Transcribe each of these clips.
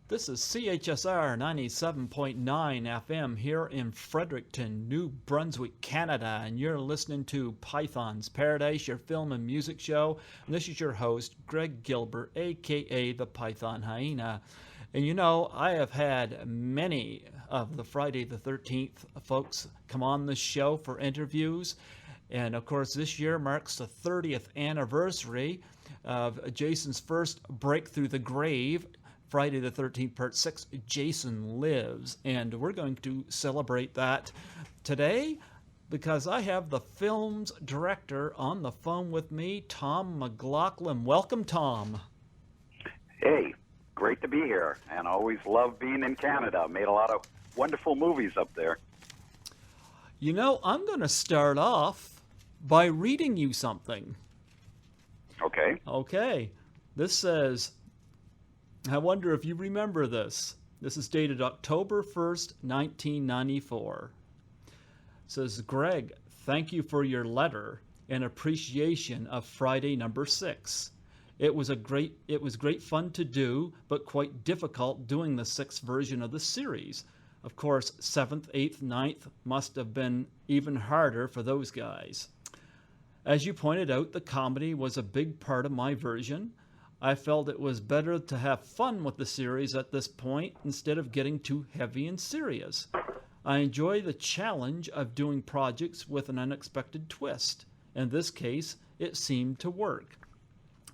This is CHSR 97.9 FM here in Fredericton, New Brunswick, Canada, and you're listening to Python's Paradise, your film and music show. And this is your host, Greg Gilbert, aka the Python Hyena. And you know, I have had many of the Friday the 13th folks come on this show for interviews. And of course, this year marks the 30th anniversary of Jason's first break through the grave. Friday the 13th, Part 6, Jason Lives. And we're going to celebrate that today because I have the film's director on the phone with me, Tom McLoughlin. Welcome, Tom. Hey, great to be here, and always love being in Canada. Made a lot of wonderful movies up there. You know, I'm going to start off by reading you something. Okay. This says, I wonder if you remember this. This is dated October 1st, 1994. It says, Greg, thank you for your letter and appreciation of Friday number 6. It was great fun to do, but quite difficult doing the 6th version of the series. Of course, 7th, 8th, 9th must have been even harder for those guys. As you pointed out, the comedy was a big part of my version. I felt it was better to have fun with the series at this point instead of getting too heavy and serious. I enjoy the challenge of doing projects with an unexpected twist. In this case, it seemed to work.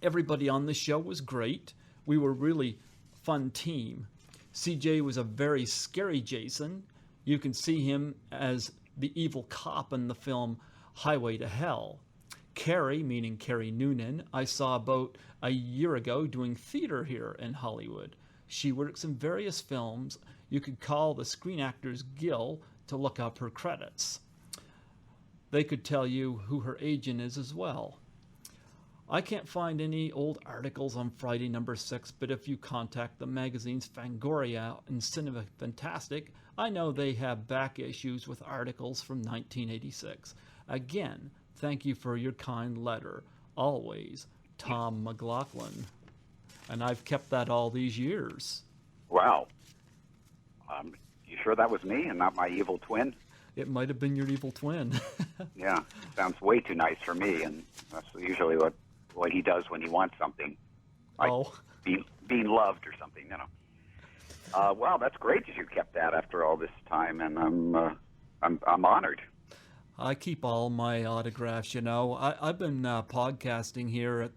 Everybody on the show was great. We were really a fun team. CJ was a very scary Jason. You can see him as the evil cop in the film Highway to Hell. Carrie, meaning Carrie Noonan, I saw about a year ago doing theater here in Hollywood. She works in various films. You could call the Screen Actors Guild to look up her credits. They could tell you who her agent is as well. I can't find any old articles on Friday number 6, but if you contact the magazines Fangoria and Cinema Fantastic, I know they have back issues with articles from 1986. Again, thank you for your kind letter. Always, Tom McLoughlin. And I've kept that all these years. Wow. You sure that was me and not my evil twin? It might have been your evil twin. Yeah, sounds way too nice for me, and that's usually what he does when he wants something. Like being loved or something, you know. Wow, that's great that you kept that after all this time, and I'm honored. I keep all my autographs, you know. I've been podcasting here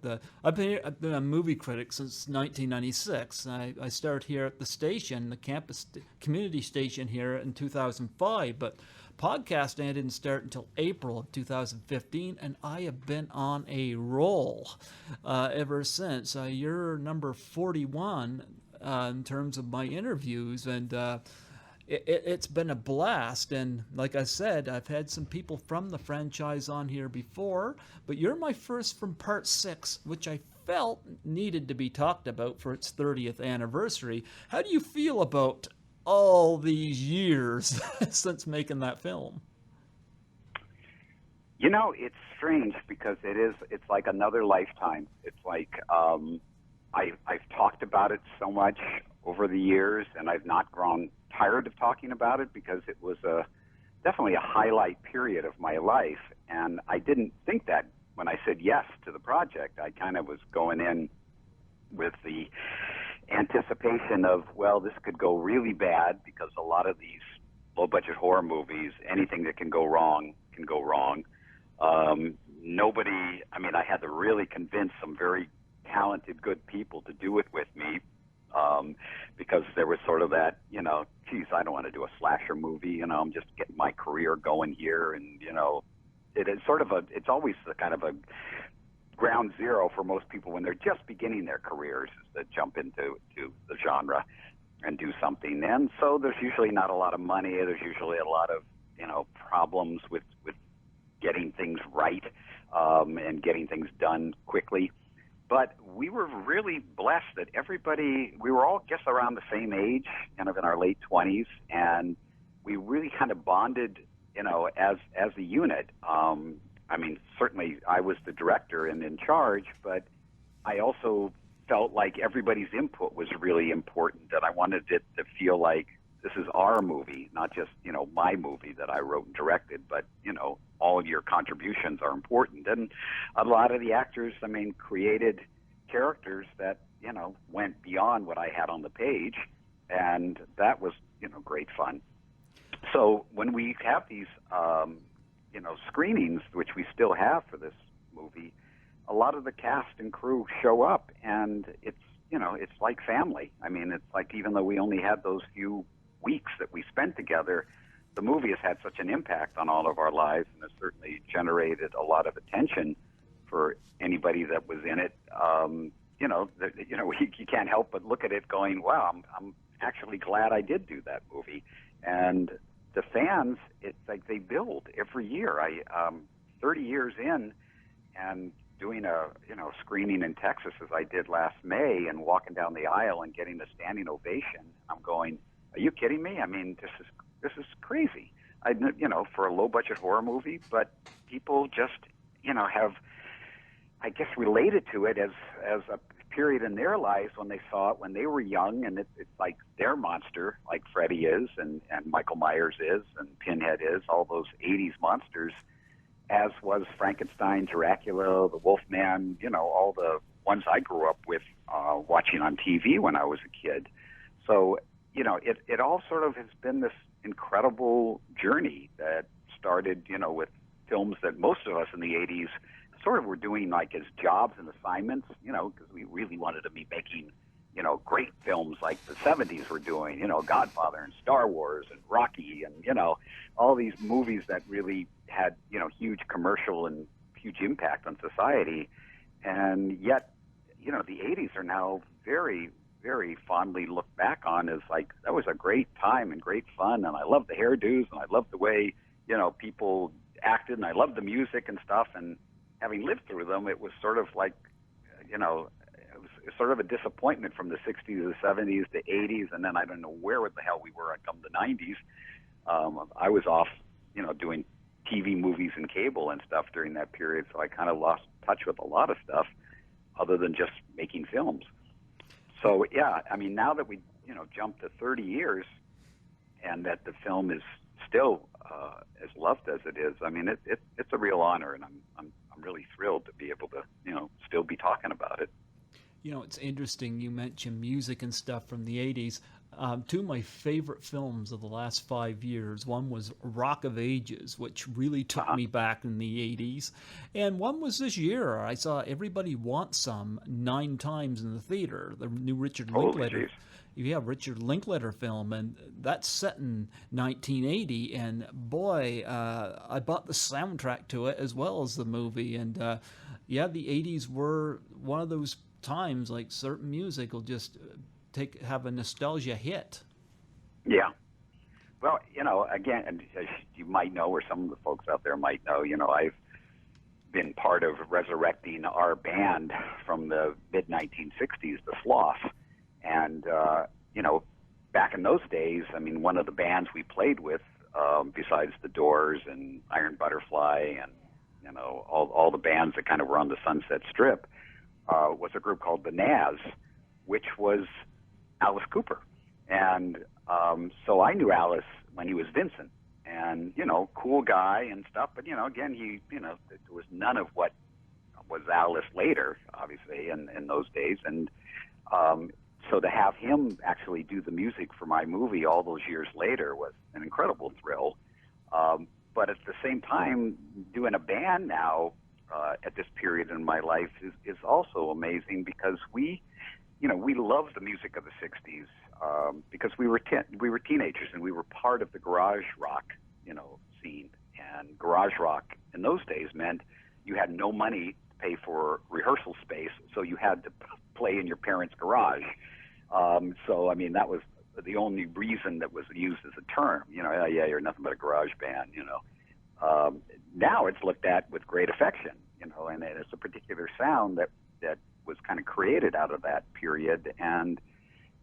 I've been a movie critic since 1996. I started here at the station, the campus community station here in 2005, but podcasting I didn't start until April of 2015, and I have been on a roll ever since. You're number 41 in terms of my interviews, and it's been a blast, and like I said, I've had some people from the franchise on here before, but you're my first from Part 6, which I felt needed to be talked about for its 30th anniversary. How do you feel about all these years since making that film? You know, it's strange because it's like another lifetime. It's like I've talked about it so much over the years, and I've not grown tired of talking about it because it was definitely a highlight period of my life. And I didn't think that when I said yes to the project. I kind of was going in with the anticipation of, well, this could go really bad because a lot of these low-budget horror movies, anything that can go wrong can go wrong. I had to really convince some very talented, good people to do it with me. Because there was sort of that, geez, I don't want to do a slasher movie, I'm just getting my career going here. And, it's always the kind of a ground zero for most people when they're just beginning their careers is to jump into the genre and do something. And so there's usually not a lot of money. There's usually a lot of, problems with getting things right and getting things done quickly. But we were really blessed that we were all just around the same age, kind of in our late 20s, and we really kind of bonded, as a unit. Certainly I was the director and in charge, but I also felt like everybody's input was really important, that I wanted it to feel like this is our movie, not just, my movie that I wrote and directed, but, all of your contributions are important. And a lot of the actors, created characters that, went beyond what I had on the page, and that was, great fun. So when we have these, screenings, which we still have for this movie, a lot of the cast and crew show up, and it's like family. It's like, even though we only had those few weeks that we spent together, the movie has had such an impact on all of our lives, and has certainly generated a lot of attention for anybody that was in it. You can't help but look at it going, wow, I'm actually glad I did do that movie. And the fans, it's like they build every year. 30 years in, and doing a screening in Texas as I did last May, and walking down the aisle and getting a standing ovation, I'm going, are you kidding me? This is crazy. For a low budget horror movie, but people just have, I guess, related to it as a period in their lives when they saw it when they were young, and it's like their monster, like Freddy is, and Michael Myers is, and Pinhead is, all those 80s monsters, as was Frankenstein, Dracula, the Wolfman, all the ones I grew up with watching on TV when I was a kid. So, it all sort of has been this incredible journey that started, with films that most of us in the 80s sort of were doing like as jobs and assignments, because we really wanted to be making, great films like the 70s were doing, Godfather and Star Wars and Rocky and, all these movies that really had, huge commercial and huge impact on society. And yet, the 80s are now very, very fondly looked back on as like, that was a great time and great fun. And I love the hairdos, and I love the way, people acted, and I love the music and stuff. And having lived through them, it was sort of like, it was sort of a disappointment from the 60s, the 70s, the 80s, and then I don't know where the hell we were come the 90s. I was off, doing TV movies and cable and stuff during that period, so I kind of lost touch with a lot of stuff other than just making films. So, yeah, now that we, jumped to 30 years, and that the film is still as loved as it is, it's a real honor, and I'm really thrilled to be able to, still be talking about it. It's interesting you mentioned music and stuff from the 80s. Two of my favorite films of the last 5 years, one was Rock of Ages, which really took me back in the 80s. And one was this year. I saw Everybody Wants Some 9 times in the theater, the new Richard Linklater. Yeah, Richard Linklater film, and that's set in 1980. And boy, I bought the soundtrack to it as well as the movie. And the 80s were one of those times, like certain music will just have a nostalgia hit. Yeah. Well, again, as you might know, or some of the folks out there might know, I've been part of resurrecting our band from the mid-1960s, the Sloth. And, back in those days, one of the bands we played with, besides the Doors and Iron Butterfly and, all the bands that kind of were on the Sunset Strip, was a group called the Nazz, which was Alice Cooper. And so I knew Alice when he was Vincent, and, cool guy and stuff. But, again, there was none of what was Alice later, obviously, in those days. And so to have him actually do the music for my movie all those years later was an incredible thrill. But at the same time, doing a band now at this period in my life is also amazing, because we loved the music of the 60s because we were teenagers, and we were part of the garage rock, scene. And garage rock in those days meant you had no money to pay for rehearsal space, so you had to play in your parents' garage. So, that was the only reason that was used as a term. You're nothing but a garage band, Now it's looked at with great affection, and it's a particular sound that was kind of created out of that period. And,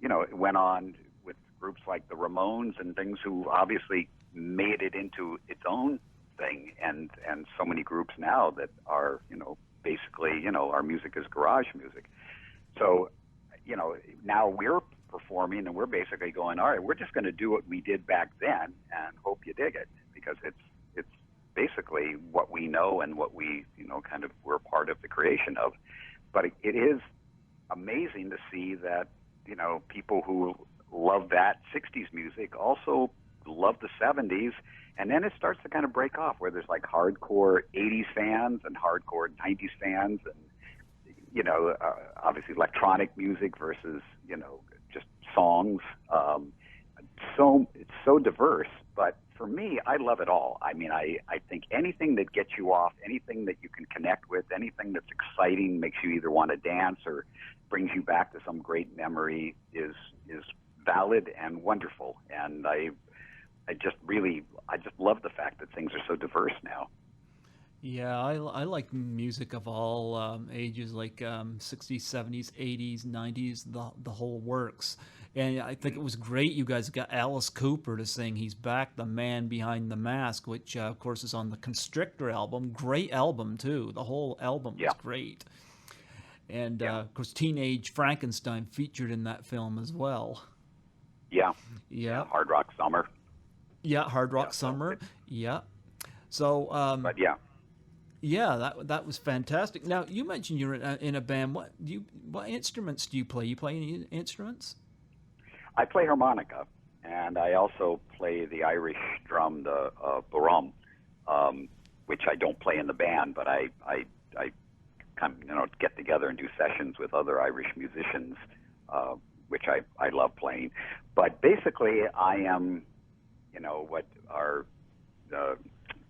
it went on with groups like the Ramones and things, who obviously made it into its own thing. And so many groups now that are, basically, our music is garage music. So, now we're performing and we're basically going, all right, we're just going to do what we did back then and hope you dig it, because it's basically what we know and what we, kind of we're part of the creation of. But it is amazing to see that, people who love that 60s music also love the 70s. And then it starts to kind of break off, where there's like hardcore 80s fans and hardcore 90s fans, and obviously electronic music versus just songs. So it's so diverse. But for me, I love it all. I mean, I think anything that gets you off, anything that you can connect with, anything that's exciting, makes you either want to dance or brings you back to some great memory is valid and wonderful. And I just love the fact that things are so diverse now. Yeah, I like music of all ages, like 60s, 70s, 80s, 90s, the whole works. And I think it was great you guys got Alice Cooper to sing He's Back, the Man Behind the Mask, which, of course, is on the Constrictor album. Great album, too. The whole album was great. And, of course, Teenage Frankenstein featured in that film as well. Yeah. Yeah. Hard Rock Summer. Yeah, Hard Rock Summer. Yeah. So, but yeah. Yeah, that was fantastic. Now, you mentioned you're in a band. What instruments do you play? You play any instruments? I play harmonica, and I also play the Irish drum, the bodhrán, which I don't play in the band, but I kind of get together and do sessions with other Irish musicians, which I love playing. But basically, I am, what our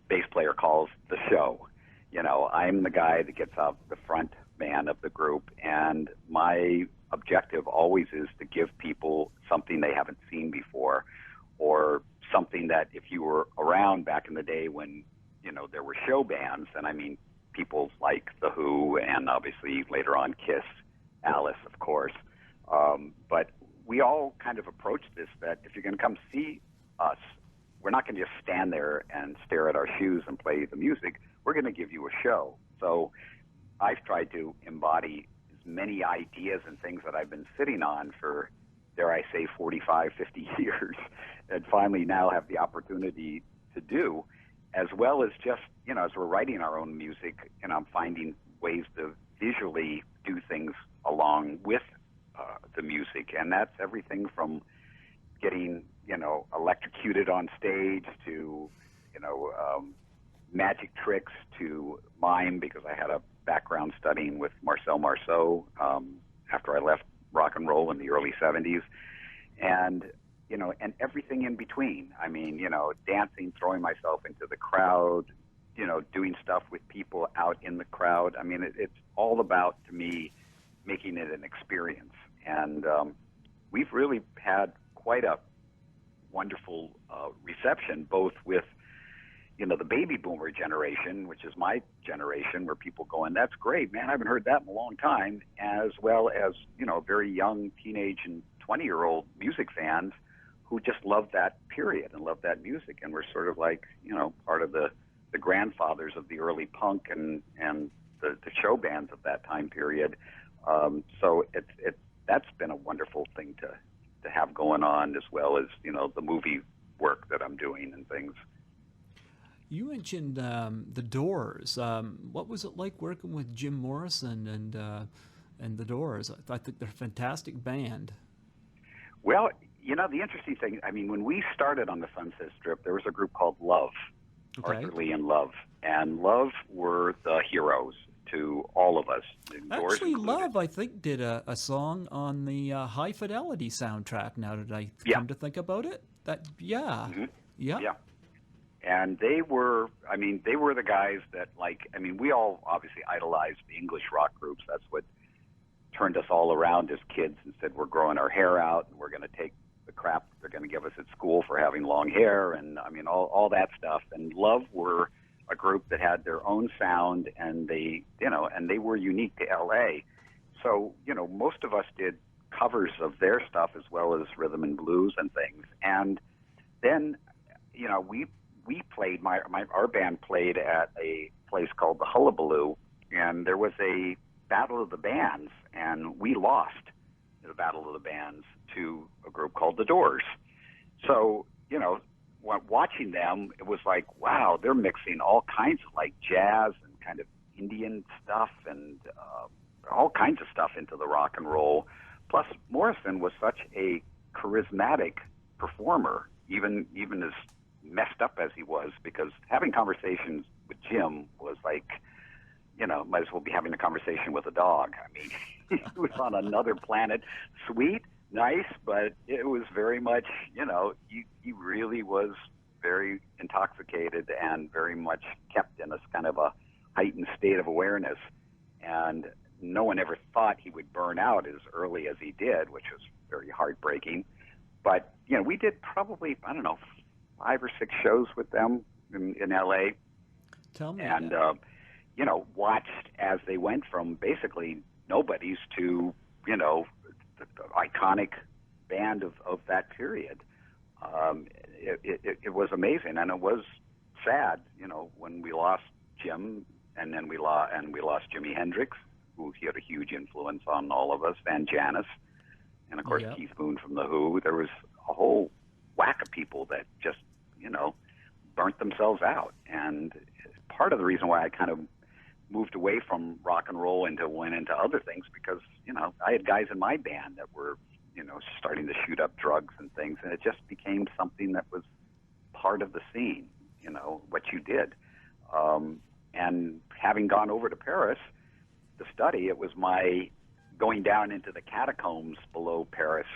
bass player calls the show. I'm the guy that gets out the front man of the group, and my objective always is to give people something they haven't seen before, or something that if you were around back in the day when, there were show bands, and I mean people like The Who and obviously later on Kiss, Alice, of course. But we all kind of approach this that if you're going to come see us, we're not going to just stand there and stare at our shoes and play the music. We're going to give you a show. So I've tried to embody as many ideas and things that I've been sitting on for, dare I say, 45, 50 years, and finally now have the opportunity to do, as well as just, as we're writing our own music, I'm finding ways to visually do things along with the music. And that's everything from getting, electrocuted on stage to, magic tricks to mime, because I had a background studying with Marcel Marceau after I left rock and roll in the early 70s. And, and everything in between. I mean, dancing, throwing myself into the crowd, doing stuff with people out in the crowd. I mean, it's all about, to me, making it an experience. And we've really had quite a wonderful reception, both with the baby boomer generation, which is my generation, where people going, that's great, man, I haven't heard that in a long time, as well as very young teenage and 20-year-old music fans who just love that period and love that music, and we're sort of like part of the grandfathers of the early punk and the show bands of that time period. So that's been a wonderful thing to have going on, as well as the movie work that I'm doing and things. You mentioned the Doors. What was it like working with Jim Morrison and the Doors? I think they're a fantastic band. Well, the interesting thing, I mean, when we started on the Sunset Strip, there was a group called Love, Arthur Lee and Love, and Love were the heroes to all of us. Actually, Love, I think, did a song on the High Fidelity soundtrack. Now that I come to think about it, yeah. And they were the guys that, we all obviously idolized the English rock groups. That's what turned us all around as kids and said, we're growing our hair out and we're going to take the crap they're going to give us at school for having long hair, and all that stuff. And Love were a group that had their own sound, and they were unique to LA. So, most of us did covers of their stuff as well as rhythm and blues and things. And then, we played, our band played at a place called the Hullabaloo, and there was a battle of the bands, and we lost the Battle of the Bands to a group called the Doors. So, watching them, it was like, wow, they're mixing all kinds of like jazz and kind of Indian stuff and all kinds of stuff into the rock and roll. Plus, Morrison was such a charismatic performer, even as messed up as he was, because having conversations with Jim was like, might as well be having a conversation with a dog. I mean, he was on another planet. Sweet, nice, but it was very much, he really was very intoxicated and very much kept in a kind of a heightened state of awareness. And no one ever thought he would burn out as early as he did, which was very heartbreaking. But, we did probably, 5 or 6 shows with them in L.A. Tell me. And, watched as they went from basically nobodies to, the iconic band of that period. It was amazing, and it was sad, when we lost Jim, and then we lost Jimi Hendrix, who he had a huge influence on all of us, and Janis, and of course Yep. Keith Moon from The Who. There was a whole whack of people that just, burnt themselves out. And part of the reason why I kind of moved away from rock and roll and went into other things, because, I had guys in my band that were, starting to shoot up drugs and things, and it just became something that was part of the scene, what you did. And having gone over to Paris to study, it was my going down into the catacombs below Paris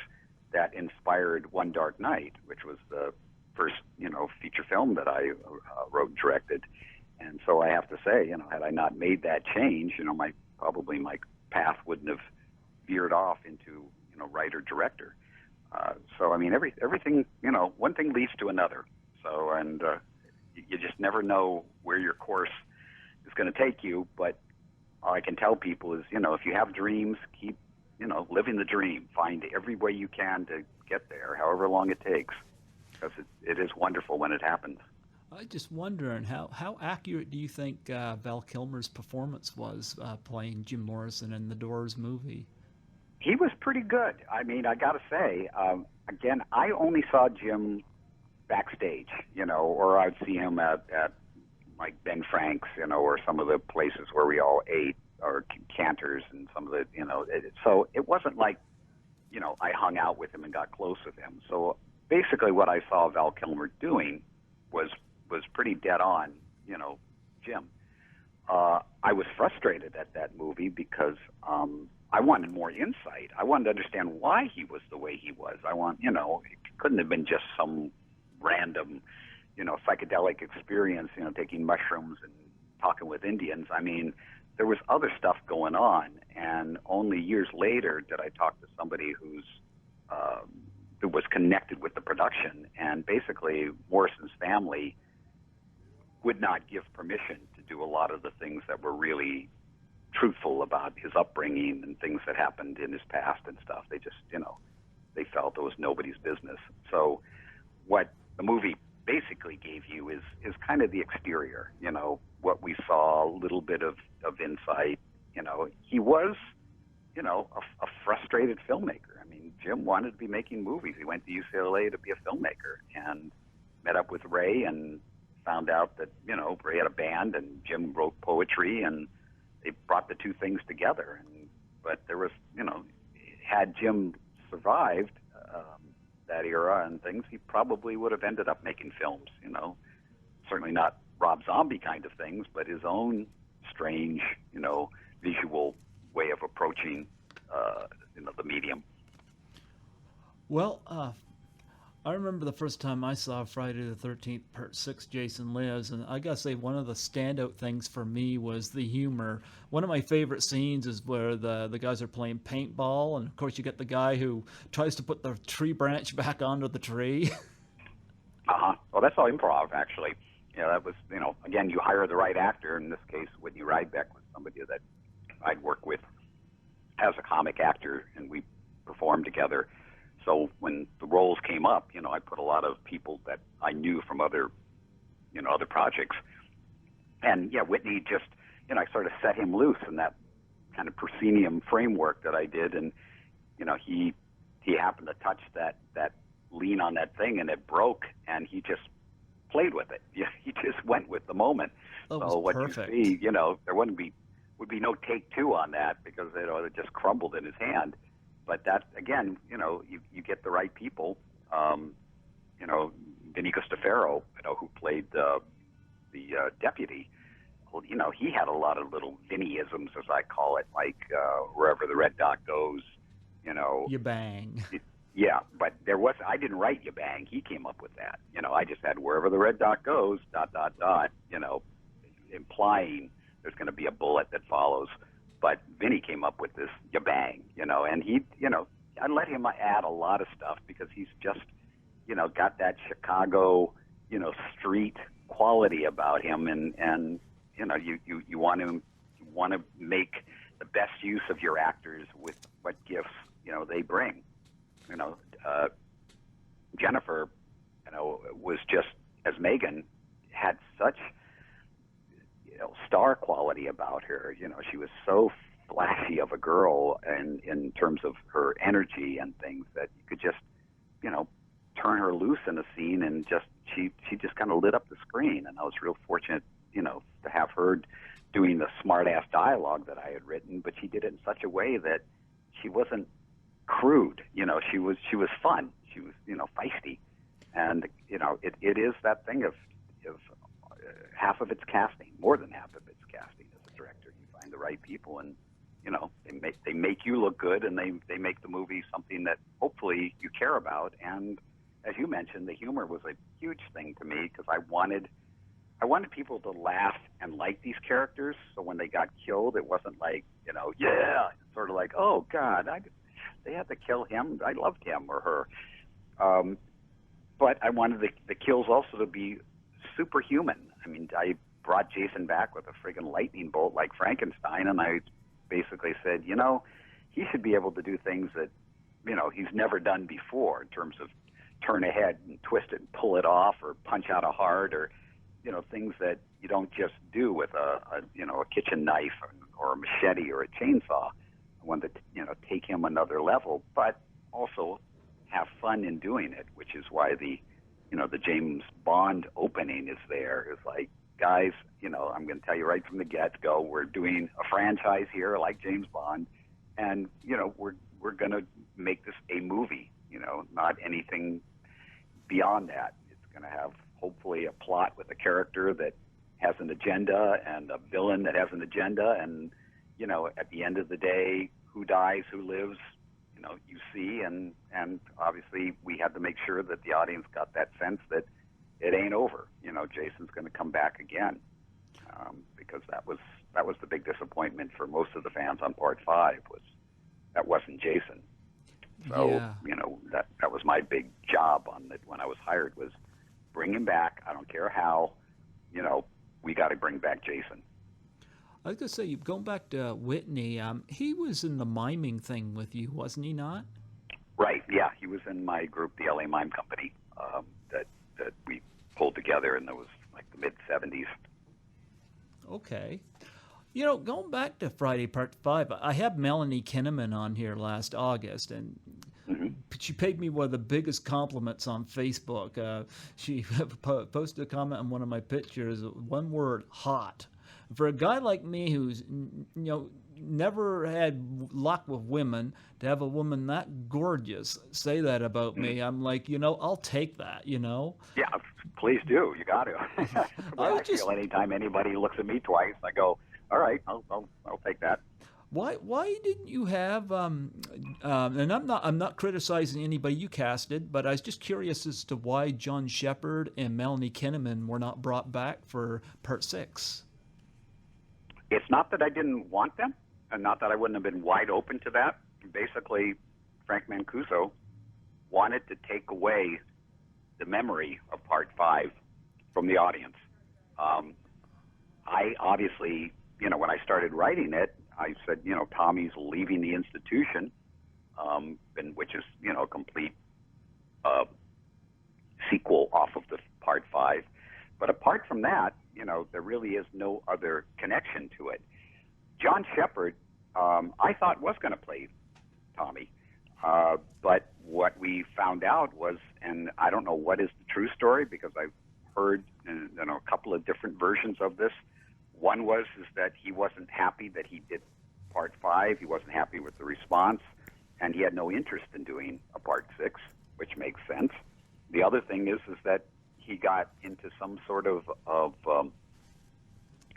that inspired One Dark Night, which was the first, feature film that I wrote and directed. And so I have to say, had I not made that change, my path wouldn't have veered off into, writer director. So I mean, everything, one thing leads to another. So, and you just never know where your course is going to take you. But all I can tell people is, if you have dreams, keep, living the dream. Find every way you can to get there, however long it takes, because it is wonderful when it happens. I just wondering how accurate do you think Val Kilmer's performance was playing Jim Morrison in the Doors movie? He was pretty good. I mean, I got to say, again, I only saw Jim backstage, or I'd see him at like Ben Frank's, or some of the places where we all ate, or Cantor's and some of the, so it wasn't like, I hung out with him and got close with him. So basically what I saw Val Kilmer doing was pretty dead on, Jim. I was frustrated at that movie because I wanted more insight. I wanted to understand why he was the way he was. It couldn't have been just some random, psychedelic experience, taking mushrooms and talking with Indians. I mean, there was other stuff going on, and only years later did I talk to somebody who was connected with the production, and basically Morrison's family would not give permission to do a lot of the things that were really truthful about his upbringing and things that happened in his past and stuff. They just, they felt it was nobody's business. So what the movie basically gave you is kind of the exterior, what we saw, a little bit of insight. He was, a frustrated filmmaker. I mean, Jim wanted to be making movies. He went to UCLA to be a filmmaker and met up with Ray and found out that, Ray had a band and Jim wrote poetry, and they brought the two things together. But there was, had Jim survived that era and things, he probably would have ended up making films, certainly not Rob Zombie kind of things, but his own strange, visual way of approaching, the medium. Well, I remember the first time I saw Friday the 13th Part 6 Jason Lives, and I gotta say one of the standout things for me was the humor. One of my favorite scenes is where the guys are playing paintball, and of course you get the guy who tries to put the tree branch back onto the tree. Well, that's all improv, actually. That was, again, you hire the right actor. In this case, Whitney Rydbeck was somebody that I'd worked with as a comic actor, and we performed together. So when the roles came up, I put a lot of people that I knew from other, other projects. And yeah, Whitney just, I sort of set him loose in that kind of proscenium framework that I did, and he happened to touch that lean on that thing, and it broke, and he just played with it. Yeah, he just went with the moment. That was so what perfect. you see, there would be no take two on that, because it just crumbled in his hand. But that, again, you get the right people. Vinny Costafaro, who played the deputy. Well, he had a lot of little Vinny-isms, as I call it, like wherever the red dot goes, You bang. Yeah, but I didn't write you bang. He came up with that. I just had wherever the red dot goes, ... implying there's going to be a bullet that follows. But Vinny came up with this you bang, and he, I let him add a lot of stuff, because he's just, got that Chicago, street quality about him, and you want to make the best use of your actors with what gifts, they bring. Jennifer, was just, as Megan, had such, star quality about her. She was so flashy of a girl, and in terms of her energy and things, that you could just, turn her loose in a scene, and she just kind of lit up the screen. And I was real fortunate, to have her doing the smart-ass dialogue that I had written, but she did it in such a way that she wasn't crude. She was fun. She was, feisty. And, it is that thing of half of its casting, more than half of its casting as a director. You find the right people, and, they make you look good, and they make the movie something that hopefully you care about. And as you mentioned, the humor was a huge thing to me, because I wanted people to laugh and like these characters. So when they got killed, it wasn't like, yeah, sort of like, oh God, they had to kill him. I loved him or her. But I wanted the kills also to be superhuman. I mean, I brought Jason back with a friggin' lightning bolt like Frankenstein, and I basically said, he should be able to do things that, he's never done before, in terms of turn a head and twist it and pull it off, or punch out a heart, or, things that you don't just do with a kitchen knife or a machete or a chainsaw. I wanted to, take him another level, but also have fun in doing it, which is why the James Bond opening is there. It's like, guys, I'm going to tell you right from the get-go, we're doing a franchise here like James Bond, and, we're going to make this a movie, not anything beyond that. It's going to have, hopefully, a plot with a character that has an agenda, and a villain that has an agenda, and, at the end of the day, who dies, who lives, you see, and obviously we had to make sure that the audience got that sense that it ain't over. Jason's going to come back again, because that was the big disappointment for most of the fans on Part 5, was that wasn't Jason. So, Yeah. that was my big job on it when I was hired, was bring him back. I don't care how, we got to bring back Jason. I was going to say, going back to Whitney, he was in the miming thing with you, wasn't he not? Right, yeah. He was in my group, the LA Mime Company, that we pulled together, and that was like the mid-'70s. Okay. Going back to Friday Part 5, I had Melanie Kinnaman on here last August, and she paid me one of the biggest compliments on Facebook. She posted a comment on one of my pictures, one word, hot. For a guy like me who's, never had luck with women, to have a woman that gorgeous say that about me, I'm like, I'll take that, Yeah, please do. You got to. I feel anytime anybody looks at me twice, I go, all right, I'll take that. Why didn't you have and I'm not criticizing anybody you casted, but I was just curious as to why John Shepherd and Melanie Kinnaman were not brought back for Part 6. It's not that I didn't want them, and not that I wouldn't have been wide open to that. Basically, Frank Mancuso wanted to take away the memory of Part 5 from the audience. I obviously, when I started writing it, I said, Tommy's leaving the institution, which is, a complete sequel off of the Part 5. But apart from that, there really is no other connection to it. John Shepherd I thought was going to play Tommy. But what we found out was, and I don't know what is the true story because I've heard a couple of different versions of this. One is that he wasn't happy that he did part 5. He wasn't happy with the response, and he had no interest in doing a part 6, which makes sense. The other thing is that he got into some sort of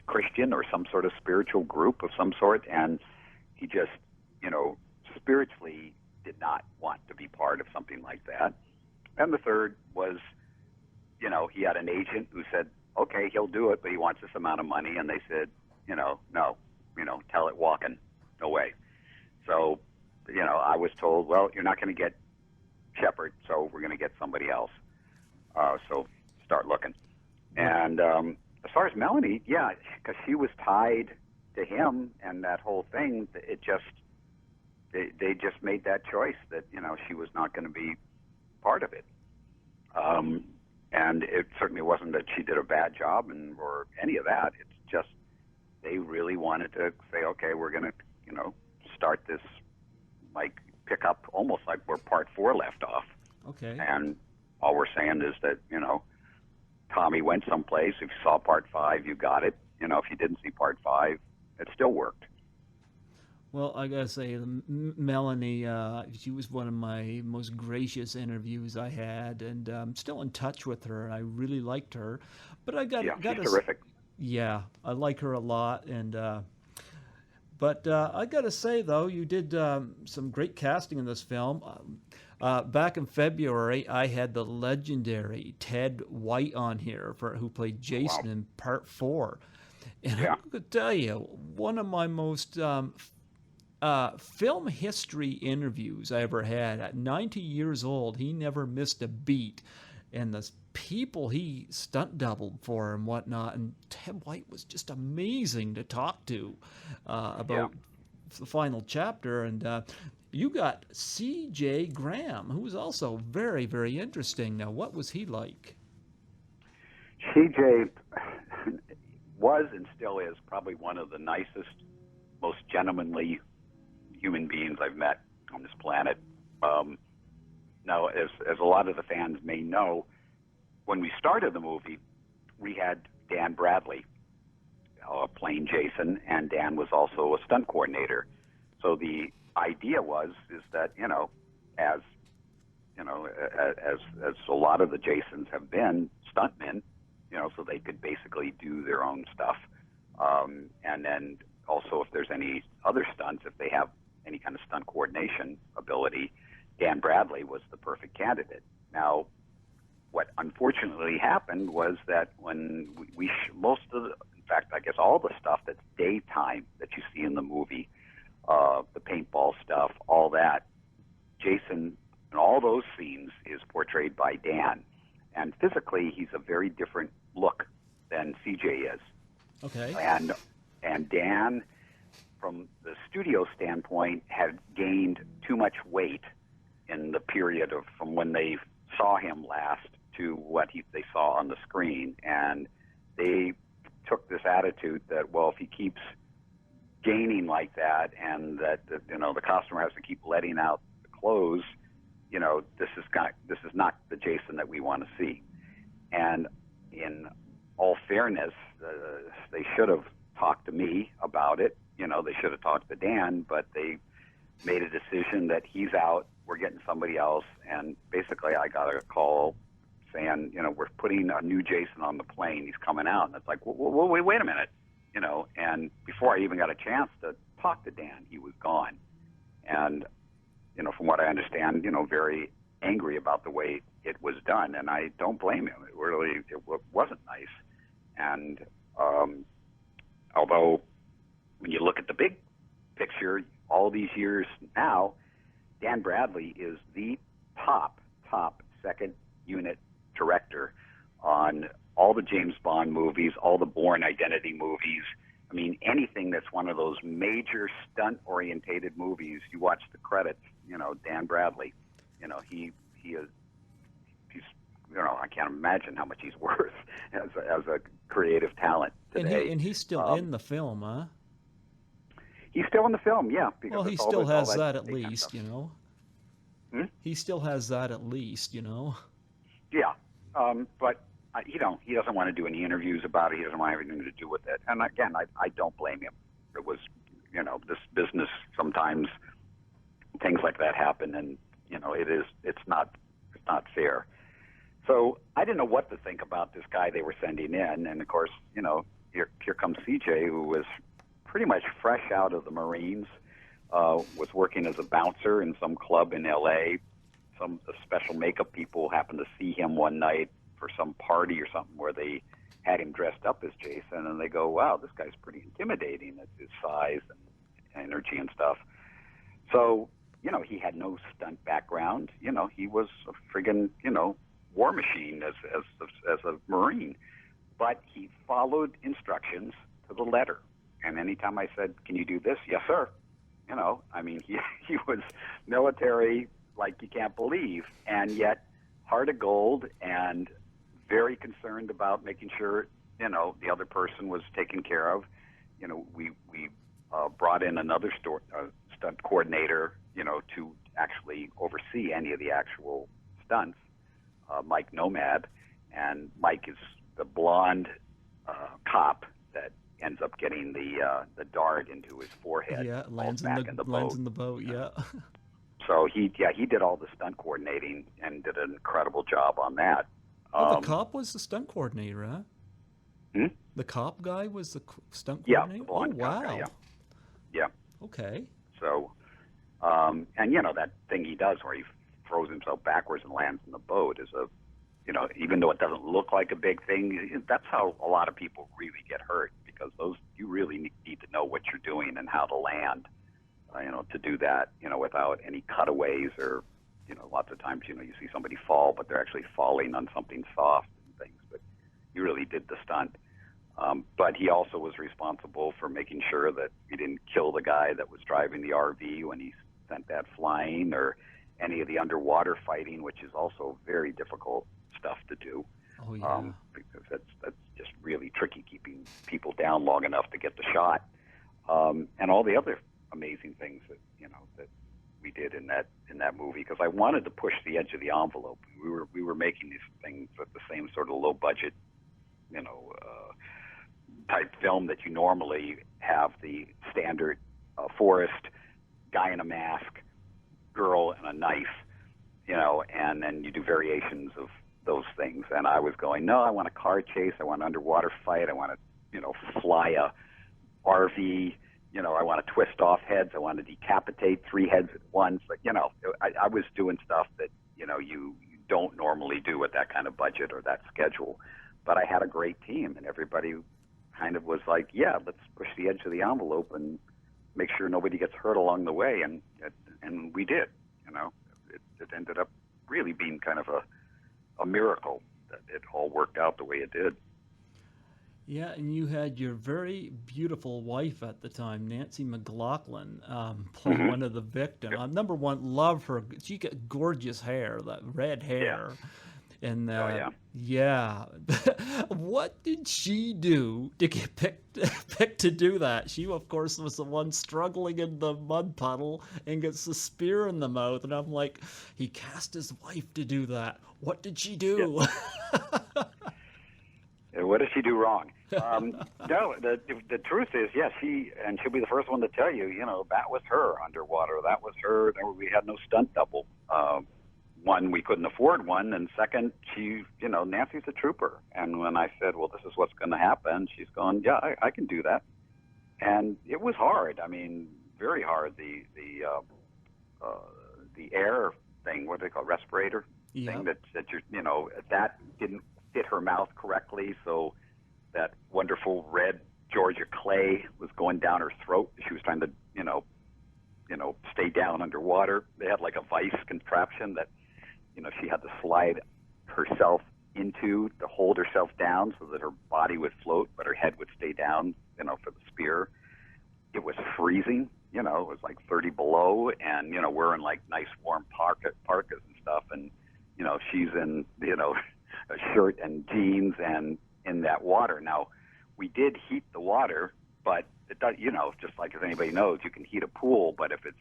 Christian or some sort of spiritual group of some sort, and he just, spiritually did not want to be part of something like that. And the third was, he had an agent who said, okay, he'll do it, but he wants this amount of money. And they said, no, tell it walking, no way. So, I was told, well, you're not going to get Shepard, so we're going to get somebody else. So start looking. And as far as Melanie, yeah, because she was tied to him and that whole thing, it just, they just made that choice that, she was not going to be part of it. And it certainly wasn't that she did a bad job or any of that. It's just they really wanted to say, okay, we're going to, start this, like, pick up almost like where part 4 left off. Okay. And all we're saying is that, Tommy went someplace. If you saw part 5, you got it. If you didn't see part 5, it still worked. Well, I gotta say, Melanie, she was one of my most gracious interviews I had, and I'm still in touch with her, and I really liked her. But I got she's terrific. Yeah, I like her a lot, and but I gotta say though, you did some great casting in this film. Back in February, I had the legendary Ted White on here who played Jason in part 4, and I'm gonna tell you, one of my most film history interviews I ever had. At 90 years old, he never missed a beat, and the people he stunt doubled for and whatnot. And Ted White was just amazing to talk to about the final chapter. And you got C.J. Graham, who was also very, very interesting. Now, what was he like? C.J. was and still is probably one of the nicest, most gentlemanly human beings I've met on this planet. Now, as a lot of the fans may know, when we started the movie, we had Dan Bradley playing Jason, and Dan was also a stunt coordinator. So the idea is that as a lot of the Jasons have been stuntmen, so they could basically do their own stuff, and then also if there's any other stunts, if they have any kind of stunt coordination ability, Dan Bradley was the perfect candidate. Now, what unfortunately happened was that when in fact, I guess all the stuff that's daytime that you see in the movie, the paintball stuff, all that, Jason in all those scenes is portrayed by Dan. And physically, he's a very different look than CJ is. Okay. And Dan, from the studio standpoint, had gained too much weight in the period from when they saw him last to what they saw on the screen. And they took this attitude that, well, if he keeps gaining like that and that the costumer has to keep letting out the clothes, this is not the Jason that we want to see. And in all fairness, they should have talked to me about it. They should have talked to Dan, but they made a decision that he's out, we're getting somebody else. And basically I got a call saying, we're putting a new Jason on the plane. He's coming out. And it's like, wait a minute. And before I even got a chance to talk to Dan, he was gone. And, from what I understand, very angry about the way it was done. And I don't blame him. It wasn't nice. And although when you look at the big picture, all these years now, Dan Bradley is the top second unit director on all the James Bond movies, all the Bourne Identity movies. I mean, anything that's one of those major stunt-orientated movies, you watch the credits, Dan Bradley, he's I can't imagine how much he's worth as a creative talent today. And he's still in the film, huh? He's still in the film, yeah. Because Well, he it's still all has that that at daytime least, stuff. you know. Hmm? He still has that at least, you know. Yeah, but he doesn't want to do any interviews about it. He doesn't want anything to do with it. And again, I don't blame him. It was, this business, sometimes things like that happen, and it's not fair. So I didn't know what to think about this guy they were sending in, and of course, here comes CJ, who was pretty much fresh out of the Marines, was working as a bouncer in some club in L.A. Some special makeup people happened to see him one night for some party or something where they had him dressed up as Jason, and they go, "Wow, this guy's pretty intimidating. It's his size and energy and stuff." So, he had no stunt background. He was a friggin', war machine as a Marine. But he followed instructions to the letter. And anytime I said, "Can you do this?" "Yes, sir." He was military like you can't believe, and yet heart of gold and very concerned about making sure, the other person was taken care of. We brought in another stunt coordinator, to actually oversee any of the actual stunts, Mike Nomad. And Mike is the blonde cop that ends up getting the dart into his forehead. Yeah, lands back in the boat. Yeah. So he did all the stunt coordinating and did an incredible job on that. Oh, the cop was the stunt coordinator, huh? Hmm? The cop guy was the stunt Yeah, coordinator? the blonde Oh, cop wow. guy, yeah. Yeah. Okay. So, and that thing he does where he throws himself backwards and lands in the boat is even though it doesn't look like a big thing, that's how a lot of people really get hurt, because you really need to know what you're doing and how to land, to do that, without any cutaways or, lots of times, you see somebody fall, but they're actually falling on something soft and things, but you really did the stunt. But he also was responsible for making sure that he didn't kill the guy that was driving the RV when he sent that flying, or any of the underwater fighting, which is also very difficult stuff to do. Oh, yeah. Because that's just really tricky, keeping people down long enough to get the shot. And all the other amazing things that we did in that movie, because I wanted to push the edge of the envelope. We were making these things at the same sort of low budget, type film that you normally have the standard forest, guy in a mask, girl and a knife, and then you do variations of those things. And I was going, no, I want a car chase, I want an underwater fight, I want to, fly a RV, I want to twist off heads, I want to decapitate 3 heads at once. Like, I was doing stuff that, you don't normally do with that kind of budget or that schedule. But I had a great team, and everybody kind of was like, yeah, let's push the edge of the envelope and make sure nobody gets hurt along the way. And we did, it ended up really being kind of a miracle that it all worked out the way it did. Yeah, and you had your very beautiful wife at the time, Nancy McLoughlin, play one of the victims. Yep. Number one, love her. She got gorgeous hair, that red hair. Yeah. And yeah. What did she do to get picked to do that? She, of course, was the one struggling in the mud puddle and gets the spear in the mouth. And I'm like, he cast his wife to do that. What did she do? Yeah. What did she do wrong? No, the truth is, yes, she'll be the first one to tell you, that was her underwater. That was her. We had no stunt double. One, we couldn't afford one, and second, she, Nancy's a trooper. And when I said, well, this is what's going to happen, she's going, yeah, I can do that. And it was hard. I mean, very hard. The air thing, what do they call it, respirator thing that that didn't fit her mouth correctly, so that wonderful red Georgia clay was going down her throat. She was trying to, stay down underwater. They had like a vice contraption that, she had to slide herself into to hold herself down so that her body would float, but her head would stay down, for the spear. It was freezing, it was like 30 below, and, we're in like nice warm parkas and stuff, and, she's in, a shirt and jeans and in that water. Now, we did heat the water but it does, just like as anybody knows, you can heat a pool, but if it's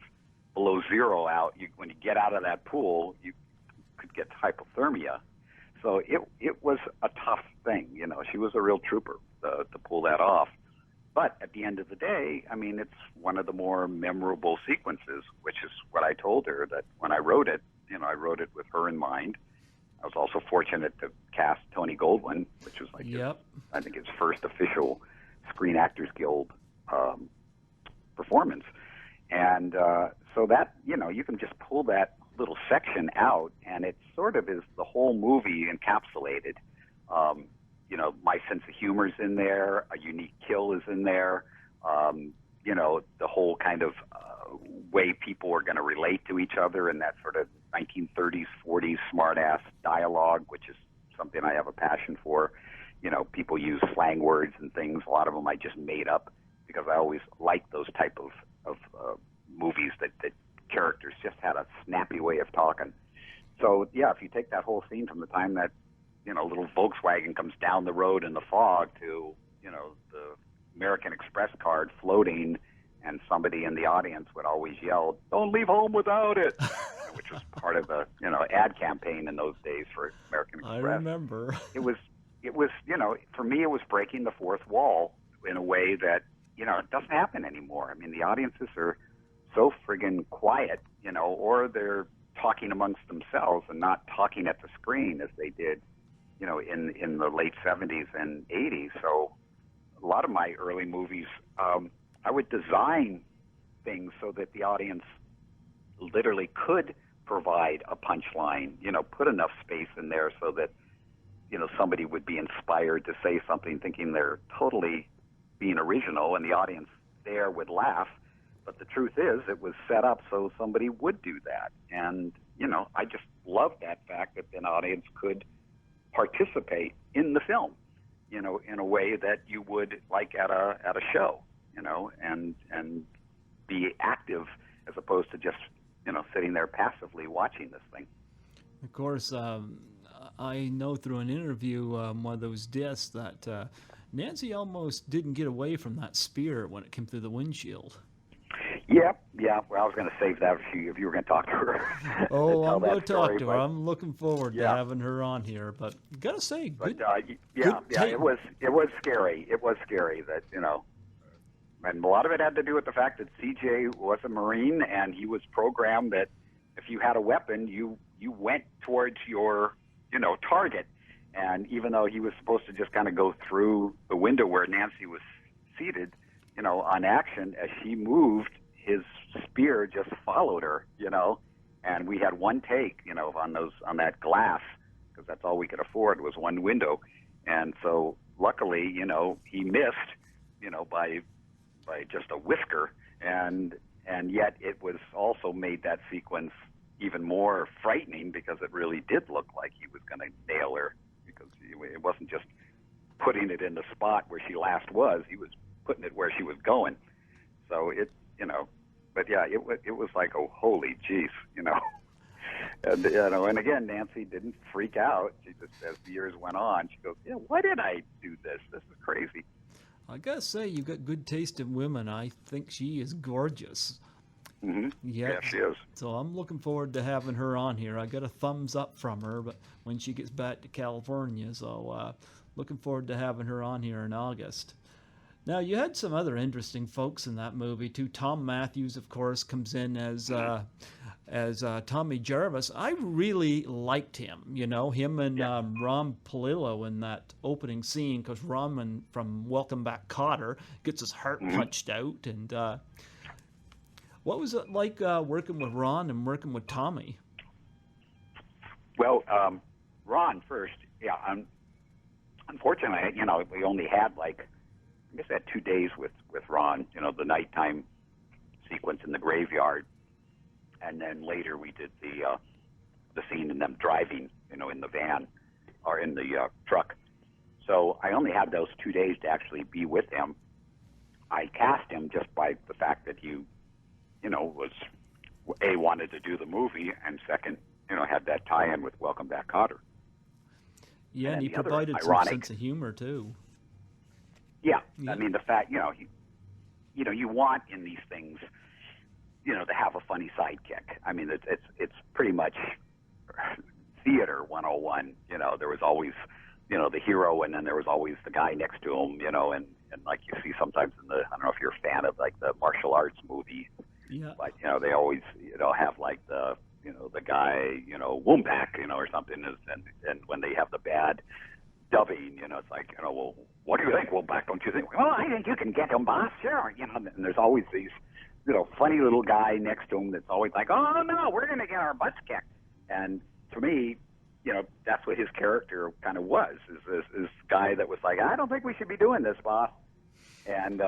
below zero out, when you get out of that pool, you could get hypothermia. So it was a tough thing. She was a real trooper to pull that off. But at the end of the day, I mean, it's one of the more memorable sequences, which is what I told her, that when I wrote it, I wrote it with her in mind. I was also fortunate to cast Tony Goldwyn, which was like, I think his first official Screen Actors Guild performance. And so that, you can just pull that little section out, and it sort of is the whole movie encapsulated. My sense of humor is in there. A unique kill is in there. The whole kind of way people are going to relate to each other in that sort of 1930s, 40s smart-ass dialogue, which is something I have a passion for. People use slang words and things. A lot of them I just made up because I always liked those type of movies that characters just had a snappy way of talking. So, yeah, if you take that whole scene from the time that, little Volkswagen comes down the road in the fog to, the American Express card floating, and somebody in the audience would always yell, "Don't leave home without it," which was part of the, ad campaign in those days for American Express. I remember. It was, for me, it was breaking the fourth wall in a way that, it doesn't happen anymore. I mean, the audiences are so friggin' quiet, or they're talking amongst themselves and not talking at the screen as they did, in the late 70s and 80s. So a lot of my early movies, I would design things so that the audience literally could provide a punchline, put enough space in there so that, somebody would be inspired to say something thinking they're totally being original, and the audience there would laugh. But the truth is, it was set up so somebody would do that. And, I just love that fact that an audience could participate in the film, in a way that you would like at a show, and be active as opposed to just, sitting there passively watching this thing. Of course, I know through an interview, one of those discs, that Nancy almost didn't get away from that spear when it came through the windshield. Yeah. Well, I was going to save that if you were going to talk to her. Oh, I'm going to talk to her. I'm looking forward to having her on here. But got to say, good. It was scary. It was scary that and a lot of it had to do with the fact that CJ was a Marine, and he was programmed that if you had a weapon, you went towards your target. And even though he was supposed to just kind of go through the window where Nancy was seated, on action, as she moved, his spear just followed her, and we had one take, on that glass, because that's all we could afford was one window. And so luckily, he missed, by just a whisker, and yet it was also made that sequence even more frightening because it really did look like he was going to nail her, because it wasn't just putting it in the spot where she last was, he was putting it where she was going. So but yeah, it was like, oh, holy jeez, and and again, Nancy didn't freak out. She just, as the years went on, she goes, yeah, why did I do this? This is crazy. I gotta say, you've got good taste in women. I think she is gorgeous. Mm-hmm. Yeah, she is. So I'm looking forward to having her on here. I got a thumbs up from her, but when she gets back to California, so looking forward to having her on here in August. Now, you had some other interesting folks in that movie too. Tom Matthews, of course, comes in as Tommy Jarvis. I really liked him. Him and Ron Palillo in that opening scene, because Ron from Welcome Back Kotter gets his heart punched out. And what was it like working with Ron and working with Tommy? Well, Ron first. Yeah, unfortunately, we only had I guess I had 2 days with Ron, the nighttime sequence in the graveyard. And then later we did the scene in them driving, in the van or in the truck. So I only had those 2 days to actually be with him. I cast him just by the fact that he, was, A, wanted to do the movie, and second, had that tie-in with Welcome Back, Kotter. Yeah, and he provided some sense of humor, too. Yeah, I mean, the fact, you want in these things, to have a funny sidekick. I mean, it's pretty much theater 101. There was always, the hero, and then there was always the guy next to him, and like you see sometimes in I don't know if you're a fan of like the martial arts movie, Yeah. but, they always, have like the guy, Woomback, or something, and when they have the bad dubbing, it's like, well, what do you think, Woomback? Don't you think? Well, I think you can get him, boss. Sure. And there's always these, funny little guy next to him that's always like, oh no, we're going to get our butts kicked. And to me, that's what his character kind of was, is this guy that was like, I don't think we should be doing this, boss. And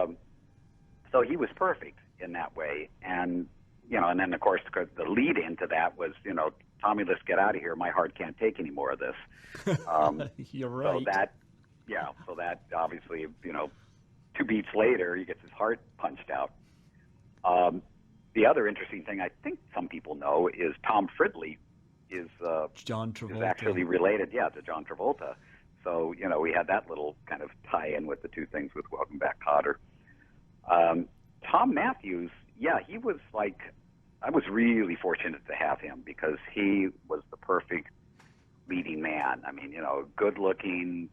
so he was perfect in that way. And, and then, of course, the lead into that was, Tommy, let's get out of here. My heart can't take any more of this. You're right. So that obviously, 2 beats later, he gets his heart punched out. The other interesting thing I think some people know is Tom Fridley is John Travolta. is actually related, to John Travolta. So, we had that little kind of tie-in with the two things with Welcome Back, Kotter. Tom Matthews, he was like, I was really fortunate to have him because he was the perfect leading man. I mean, good-looking,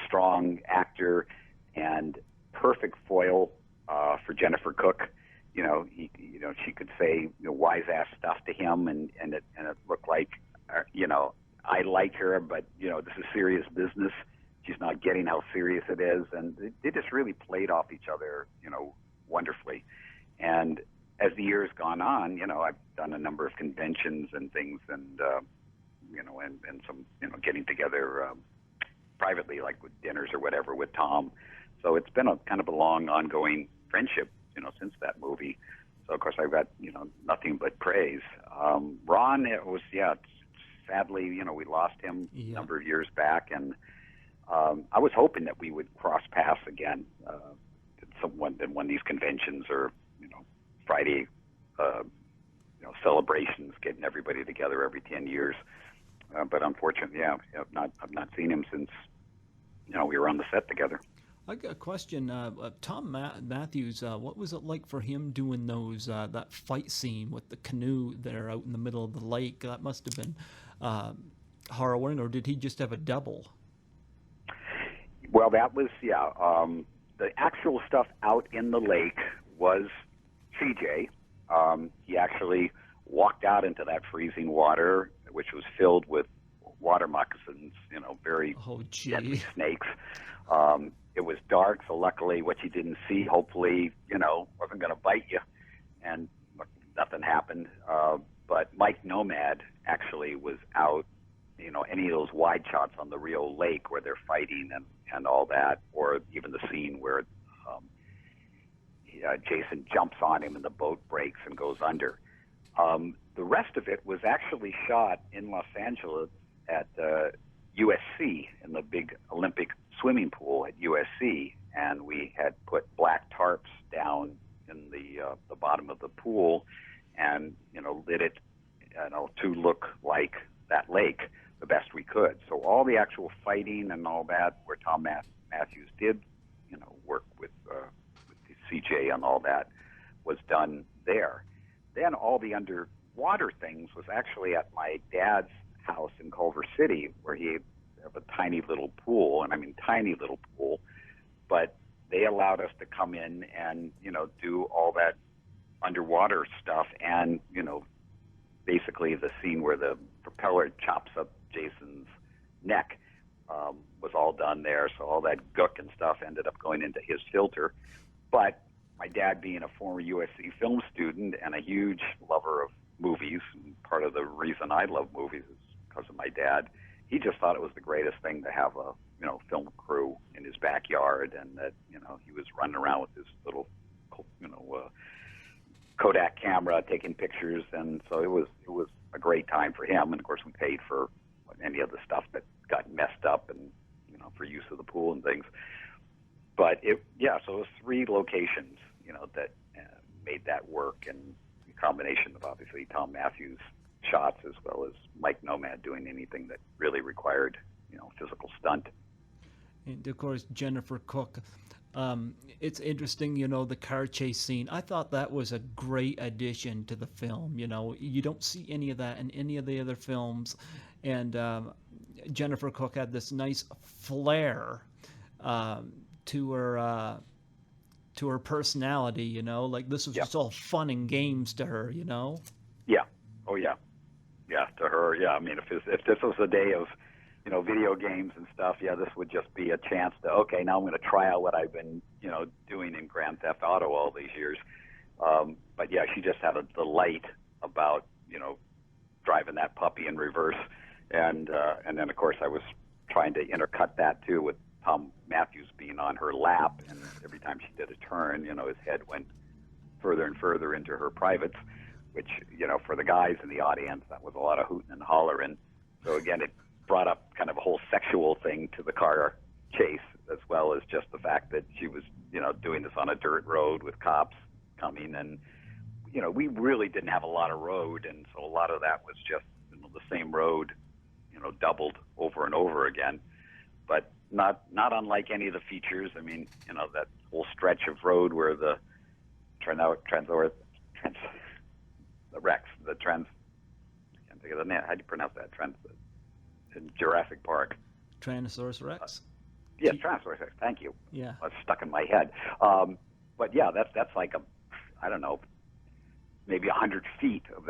strong actor, and perfect foil for Jennifer Cook. She could say wise-ass stuff to him, and it looked like, I like her, but this is serious business. She's not getting how serious it is, and they just really played off each other, wonderfully. And as the years gone on, I've done a number of conventions and things, and and some getting together privately, like with dinners or whatever, with Tom. So it's been a kind of a long, ongoing friendship, since that movie. So of course I've got nothing but praise. Ron, it was sadly we lost him a number of years back, and I was hoping that we would cross paths again at one of these conventions or Friday celebrations, getting everybody together every 10 years. But unfortunately, I've not seen him since we were on the set together. I got a question. Tom Matthews, what was it like for him doing that fight scene with the canoe there out in the middle of the lake? That must have been harrowing, or did he just have a double? Well, that was, the actual stuff out in the lake was CJ. He actually walked out into that freezing water, which was filled with water moccasins, very deadly snakes. It was dark, so luckily what you didn't see, hopefully, wasn't going to bite you, and nothing happened. But Mike Nomad actually was out, any of those wide shots on the real lake where they're fighting and all that, or even the scene where Jason jumps on him and the boat breaks and goes under. The rest of it was actually shot in Los Angeles at USC, in the big Olympic swimming pool at USC, and we had put black tarps down in the bottom of the pool, and lit it, to look like that lake the best we could. So all the actual fighting and all that, where Tom Matthews did, work with the CJ and all that, was done there. Then all the underwater things was actually at my dad's house in Culver City, where he have a tiny little pool, and I mean tiny little pool, but they allowed us to come in and do all that underwater stuff, and basically the scene where the propeller chops up Jason's neck was all done there. So all that gook and stuff ended up going into his filter. But my dad, being a former USC film student and a huge lover of movies, and part of the reason I love movies is because of my dad, he just thought it was the greatest thing to have a film crew in his backyard, and that he was running around with his little Kodak camera taking pictures, and so it was a great time for him. And of course we paid for any of the stuff that got messed up, and for use of the pool and things. But so it was 3 locations that made that work, and the combination of obviously Tom Matthews shots as well as Mike Nomad doing anything that really required physical stunt. And of course Jennifer Cook, It's interesting, the car chase scene. I thought that was a great addition to the film. You don't see any of that in any of the other films, and Jennifer Cook had this nice flair um, to her personality. Like this was Yeah. just all fun and games to her. Yeah. Oh yeah. Yeah. To her, yeah. I mean, if this was a day of, video games and stuff, yeah, this would just be a chance to, okay, now I'm going to try out what I've been, doing in Grand Theft Auto all these years. But yeah, she just had a delight about, driving that puppy in reverse, and then of course I was trying to intercut that too with Tom Matthews being on her lap, and every time she did a turn, his head went further and further into her privates, which, for the guys in the audience, that was a lot of hooting and hollering. So again, it brought up kind of a whole sexual thing to the car chase, as well as just the fact that she was, doing this on a dirt road with cops coming, and we really didn't have a lot of road, and so a lot of that was just the same road, doubled over and over again. But not unlike any of the features. I mean, that whole stretch of road where the I can't think of the name. How do you pronounce that? In Jurassic Park. Tyrannosaurus Rex. Yes, Tyrannosaurus Rex. Thank you. Yeah. It's stuck in my head. But yeah, that's like I don't know, maybe 100 feet of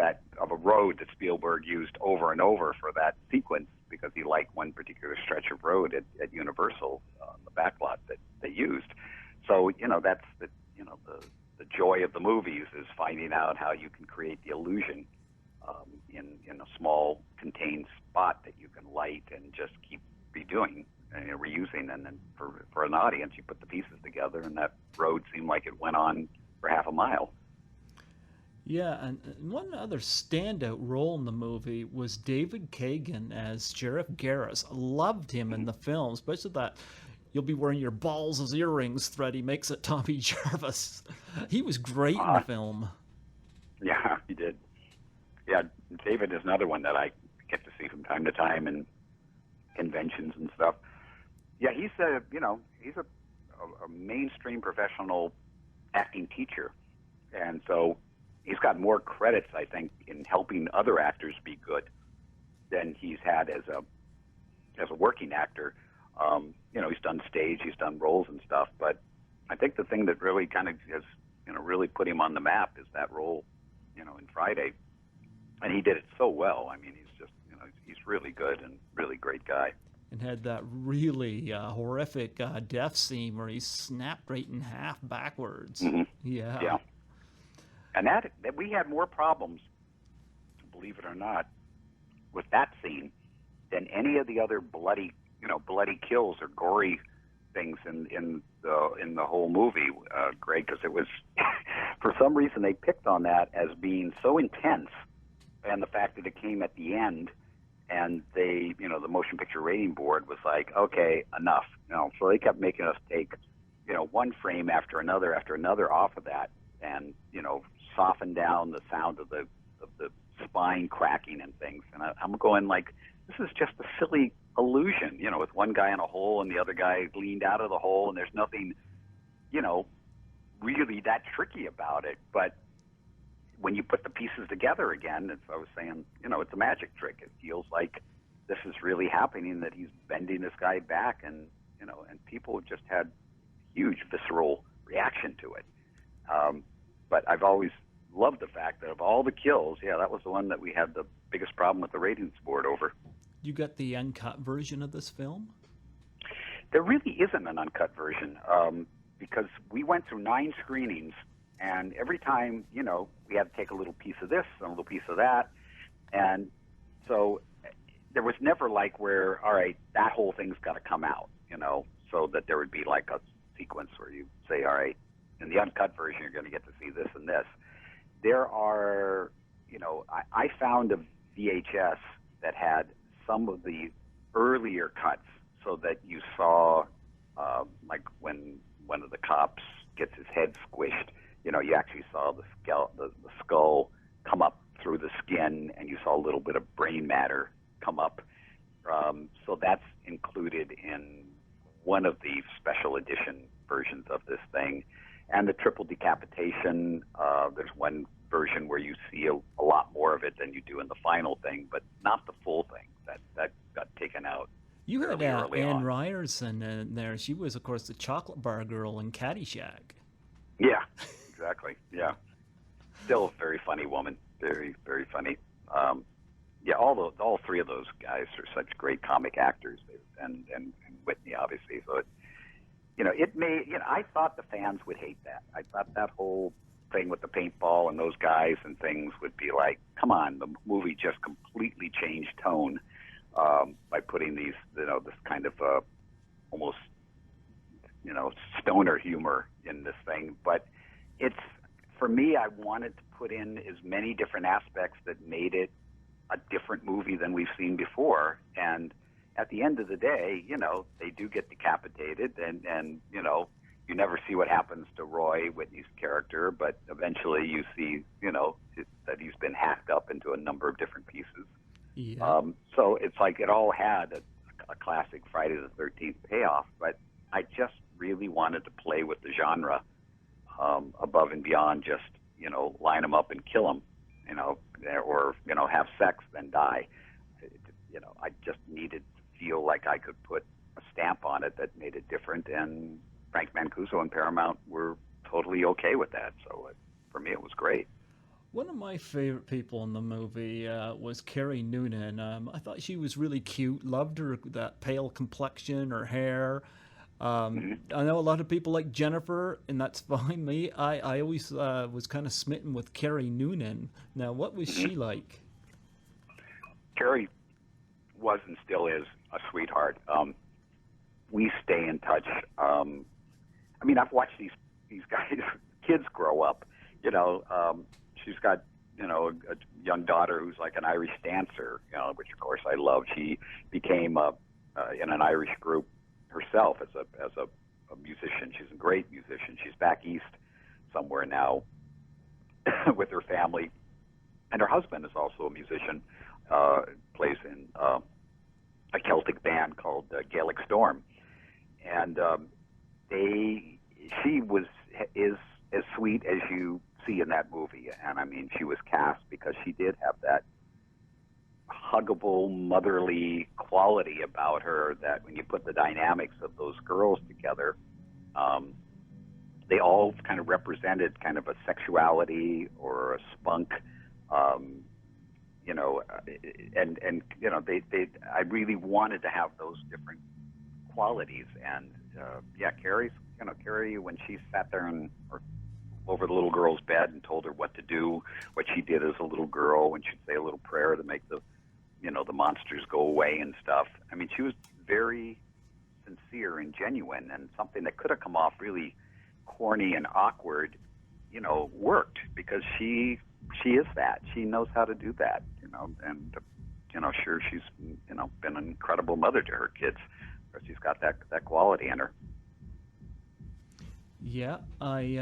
a road that Spielberg used over and over for that sequence, because he liked one particular stretch of road at Universal, the backlot that they used. So that's the joy of the movies, is finding out how you can create the illusion in a small contained spot that you can light and just keep redoing and reusing. And then for an audience, you put the pieces together, and that road seemed like it went on for half a mile. Yeah, and one other standout role in the movie was David Kagan as Sheriff Garris. Loved him in the film, especially that "you'll be wearing your balls as earrings" thread he makes at Tommy Jarvis. He was great in the film. Yeah, he did. Yeah, David is another one that I get to see from time to time in conventions and stuff. Yeah, he's a mainstream professional acting teacher, and so he's got more credits, I think, in helping other actors be good than he's had as a working actor. He's done stage, he's done roles and stuff, but I think the thing that really kind of has, really put him on the map is that role, in Friday. And he did it so well. I mean, he's just, he's really good and really great guy. And had that really horrific death scene where he snapped right in half backwards. Mm-hmm. Yeah. Yeah. And that we had more problems, believe it or not, with that scene than any of the other bloody kills or gory things in the whole movie, Greg, because it was for some reason they picked on that as being so intense, and the fact that it came at the end, and they, the Motion Picture Rating Board was like, okay, enough. So they kept making us take, one frame after another off of that, and soften down the sound of the spine cracking and things. And I'm going like, this is just a silly illusion, with one guy in a hole and the other guy leaned out of the hole, and there's nothing, really that tricky about it. But when you put the pieces together again, as I was saying, it's a magic trick. It feels like this is really happening, that he's bending this guy back, and and people just had huge visceral reaction to it. But I've always loved the fact that of all the kills, that was the one that we had the biggest problem with the ratings board over. You got the uncut version of this film? There really isn't an uncut version, because we went through 9 screenings, and every time, we had to take a little piece of this and a little piece of that. And so there was never like where, all right, that whole thing's got to come out, so that there would be like a sequence where you say, all right, in the uncut version, you're going to get to see this and this. There are, I found a VHS that had some of the earlier cuts, so that you saw, like when one of the cops gets his head squished, you actually saw the skull come up through the skin, and you saw a little bit of brain matter come up. So that's included in one of the special edition versions of this thing. And the triple decapitation, there's one version where you see a lot more of it than you do in the final thing, but not the full thing. That got taken out. You had early Anne on. Ryerson in there. She was, of course, the chocolate bar girl in Caddyshack. Yeah, exactly. Yeah. Still a very funny woman. Very, very funny. Yeah, all three of those guys are such great comic actors, and Whitney, obviously. So I thought the fans would hate that. I thought that whole thing with the paintball and those guys and things would be like, come on, the movie just completely changed tone by putting these, this kind of almost, stoner humor in this thing. But for me, I wanted to put in as many different aspects that made it a different movie than we've seen before. And at the end of the day, they do get decapitated, and you never see what happens to Roy, Whitney's character, but eventually you see, that he's been hacked up into a number of different pieces. Yeah. So it's like it all had a classic Friday the 13th payoff, but I just really wanted to play with the genre above and beyond just, line them up and kill them, or, have sex, then die. I just needed to feel like I could put a stamp on it that made it different, and Frank Mancuso and Paramount were totally okay with that. So for me, it was great. One of my favorite people in the movie was Carrie Noonan. I thought she was really cute. Loved her, that pale complexion, her hair. I know a lot of people like Jennifer, and that's fine. Me, I always was kind of smitten with Carrie Noonan. Now, what was she like? Carrie was and still is a sweetheart. We stay in touch. I've watched these guys, kids grow up. She's got a young daughter who's like an Irish dancer, which of course I love. She became in an Irish group herself as a musician. She's a great musician. She's back east somewhere now with her family, and her husband is also a musician. Plays in a Celtic band called Gaelic Storm, and she is as sweet as you see in that movie. And I mean, she was cast because she did have that huggable, motherly quality about her that when you put the dynamics of those girls together, they all kind of represented kind of a sexuality or a spunk, I really wanted to have those different qualities. And Carrie, when she sat there over the little girl's bed and told her what to do, what she did as a little girl, when she'd say a little prayer to make the monsters go away and stuff. I mean, she was very sincere and genuine, and something that could have come off really corny and awkward, worked because she is that. She knows how to do that, and sure, she's been an incredible mother to her kids. She's got that quality in her. Yeah, I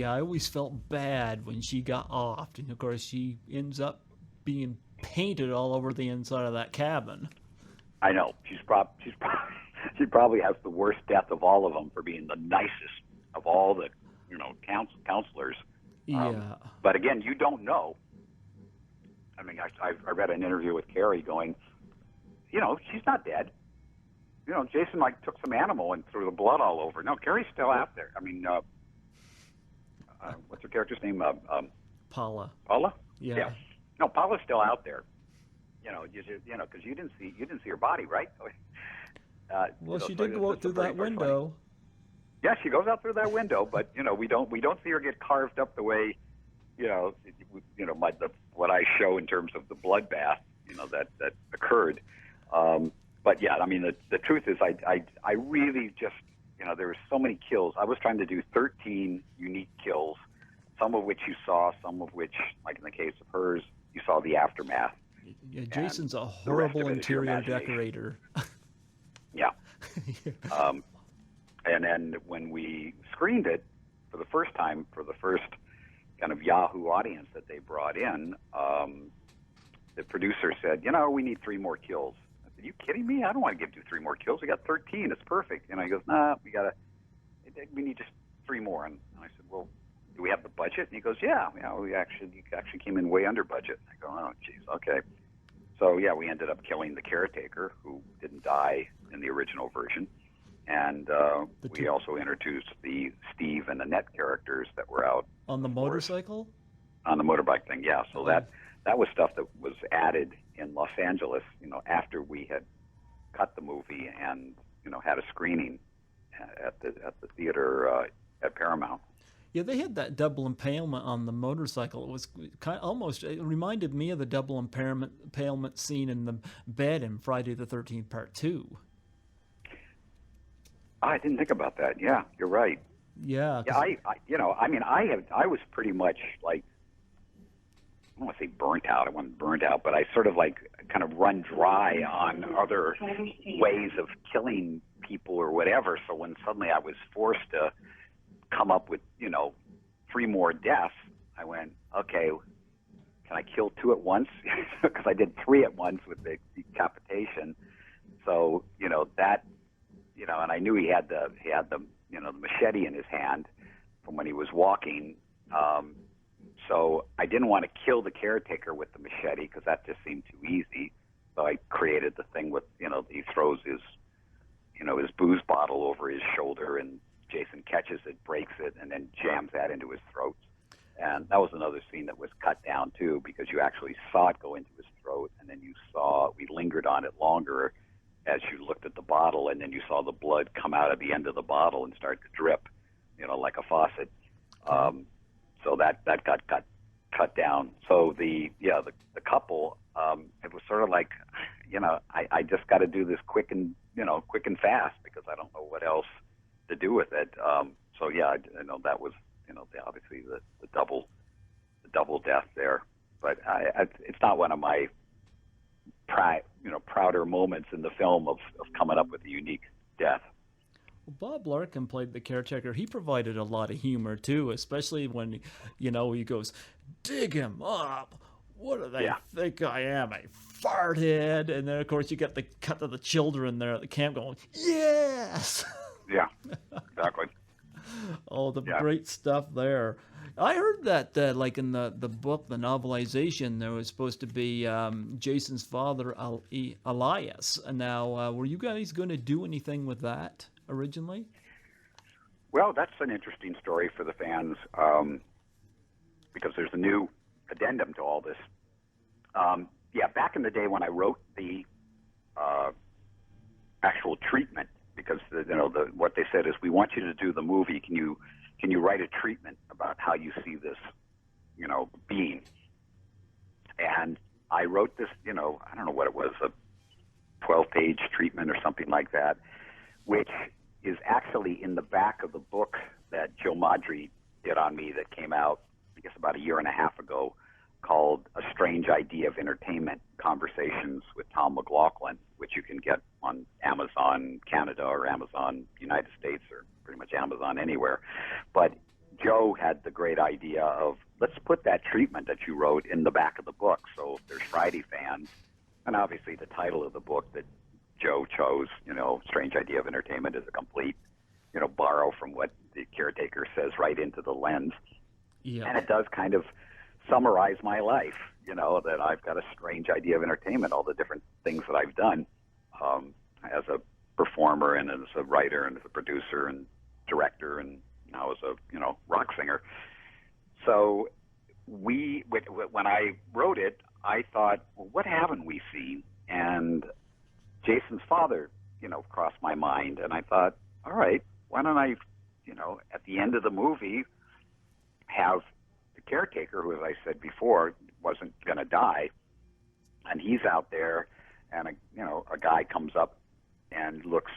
always felt bad when she got offed, and of course she ends up being painted all over the inside of that cabin. I know. She probably has the worst death of all of them for being the nicest of all the counselors. Yeah. But again, you don't know. I mean, I read an interview with Carrie going, she's not dead. Jason took some animal and threw the blood all over. No, Carrie's still out there. I mean, what's her character's name? Paula. Paula? Yeah. No, Paula's still out there. Because you didn't see her body, right? Well, she did go out through that window. Funny. Yeah, she goes out through that window, but we don't see her get carved up the way, what I show in terms of the bloodbath, that occurred. But yeah, I mean, the truth is, I really just, there were so many kills. I was trying to do 13 unique kills, some of which you saw, some of which, like in the case of hers, you saw the aftermath. Yeah, Jason's a horrible interior decorator. Yeah. And then when we screened it for the first time, for the first kind of Yahoo audience that they brought in, the producer said, we need 3 more kills. I said, you kidding me? I don't want to give you 3 more kills. We got 13. It's perfect. And he goes, nah, we need just 3 more. And I said, well, do we have the budget? And he goes, yeah, you actually came in way under budget. And I go, oh, geez, okay. So, yeah, we ended up killing the caretaker, who didn't die in the original version. And we also introduced the Steve and Annette characters that were out. On the motorcycle? On the motorbike thing, yeah. So that was stuff that was added in Los Angeles, after we had cut the movie and, had a screening at the theater at Paramount. Yeah, they had that double impalement on the motorcycle. It was it reminded me of the double impalement scene in the bed in Friday the 13th Part 2. I didn't think about that. Yeah, you're right. Yeah. Yeah, I was pretty much like, I don't want to say burnt out. I wasn't burnt out, but I sort of like kind of run dry on other ways of killing people or whatever. So when suddenly I was forced to come up with, 3 more deaths, I went, okay, can I kill 2 at once? Because I did 3 at once with the decapitation. So, that, and I knew he had the the machete in his hand from when he was walking. So I didn't want to kill the caretaker with the machete because that just seemed too easy. So I created the thing with, he throws his booze bottle over his shoulder, and Jason catches it, breaks it, and then jams that into his throat. And that was another scene that was cut down too, because you actually saw it go into his throat, and then we lingered on it longer as you looked at the bottle, and then you saw the blood come out of the end of the bottle and start to drip, like a faucet. So that got cut down. So the couple, it was sort of like, I just got to do this quick and fast because I don't know what else to do with it. So yeah, I know that was, obviously the double death there, but it's not one of my prouder moments in the film of coming up with a unique death. Well, Bob Larkin played the caretaker. He provided a lot of humor too, especially when, he goes, dig him up. What do they think I am, a fart head? And then, of course, you get the cut of the children there at the camp going, yes! Yeah, exactly. Oh, the great stuff there. I heard that, like in the book, the novelization, there was supposed to be Jason's father, Elias. Now, were you guys going to do anything with that originally? Well, that's an interesting story for the fans because there's a new addendum to all this. Back in the day when I wrote the actual treatment, because what they said is, we want you to do the movie. Can you write a treatment about how you see this, being? And I wrote this, I don't know what it was, a 12-page treatment or something like that, which is actually in the back of the book that Joe Maudry did on me that came out, I guess, about a year and a half ago, called A Strange Idea of Entertainment, Conversations with Tom McLoughlin, which you can get on Amazon Canada or Amazon United States or pretty much Amazon anywhere. But Joe had the great idea of, let's put that treatment that you wrote in the back of the book. So if there's Friday fans, and obviously the title of the book that Joe chose, Strange Idea of Entertainment, is a complete, borrow from what the caretaker says right into the lens. Yeah. And it does kind of summarize my life, that I've got a strange idea of entertainment, all the different things that I've done as a performer and as a writer and as a producer and director and now as a, rock singer. So when I wrote it, I thought, well, what haven't we seen? And Jason's father, crossed my mind. And I thought, all right, why don't I, at the end of the movie, have the caretaker, who, as I said before, wasn't going to die, and he's out there, and a guy comes up and looks.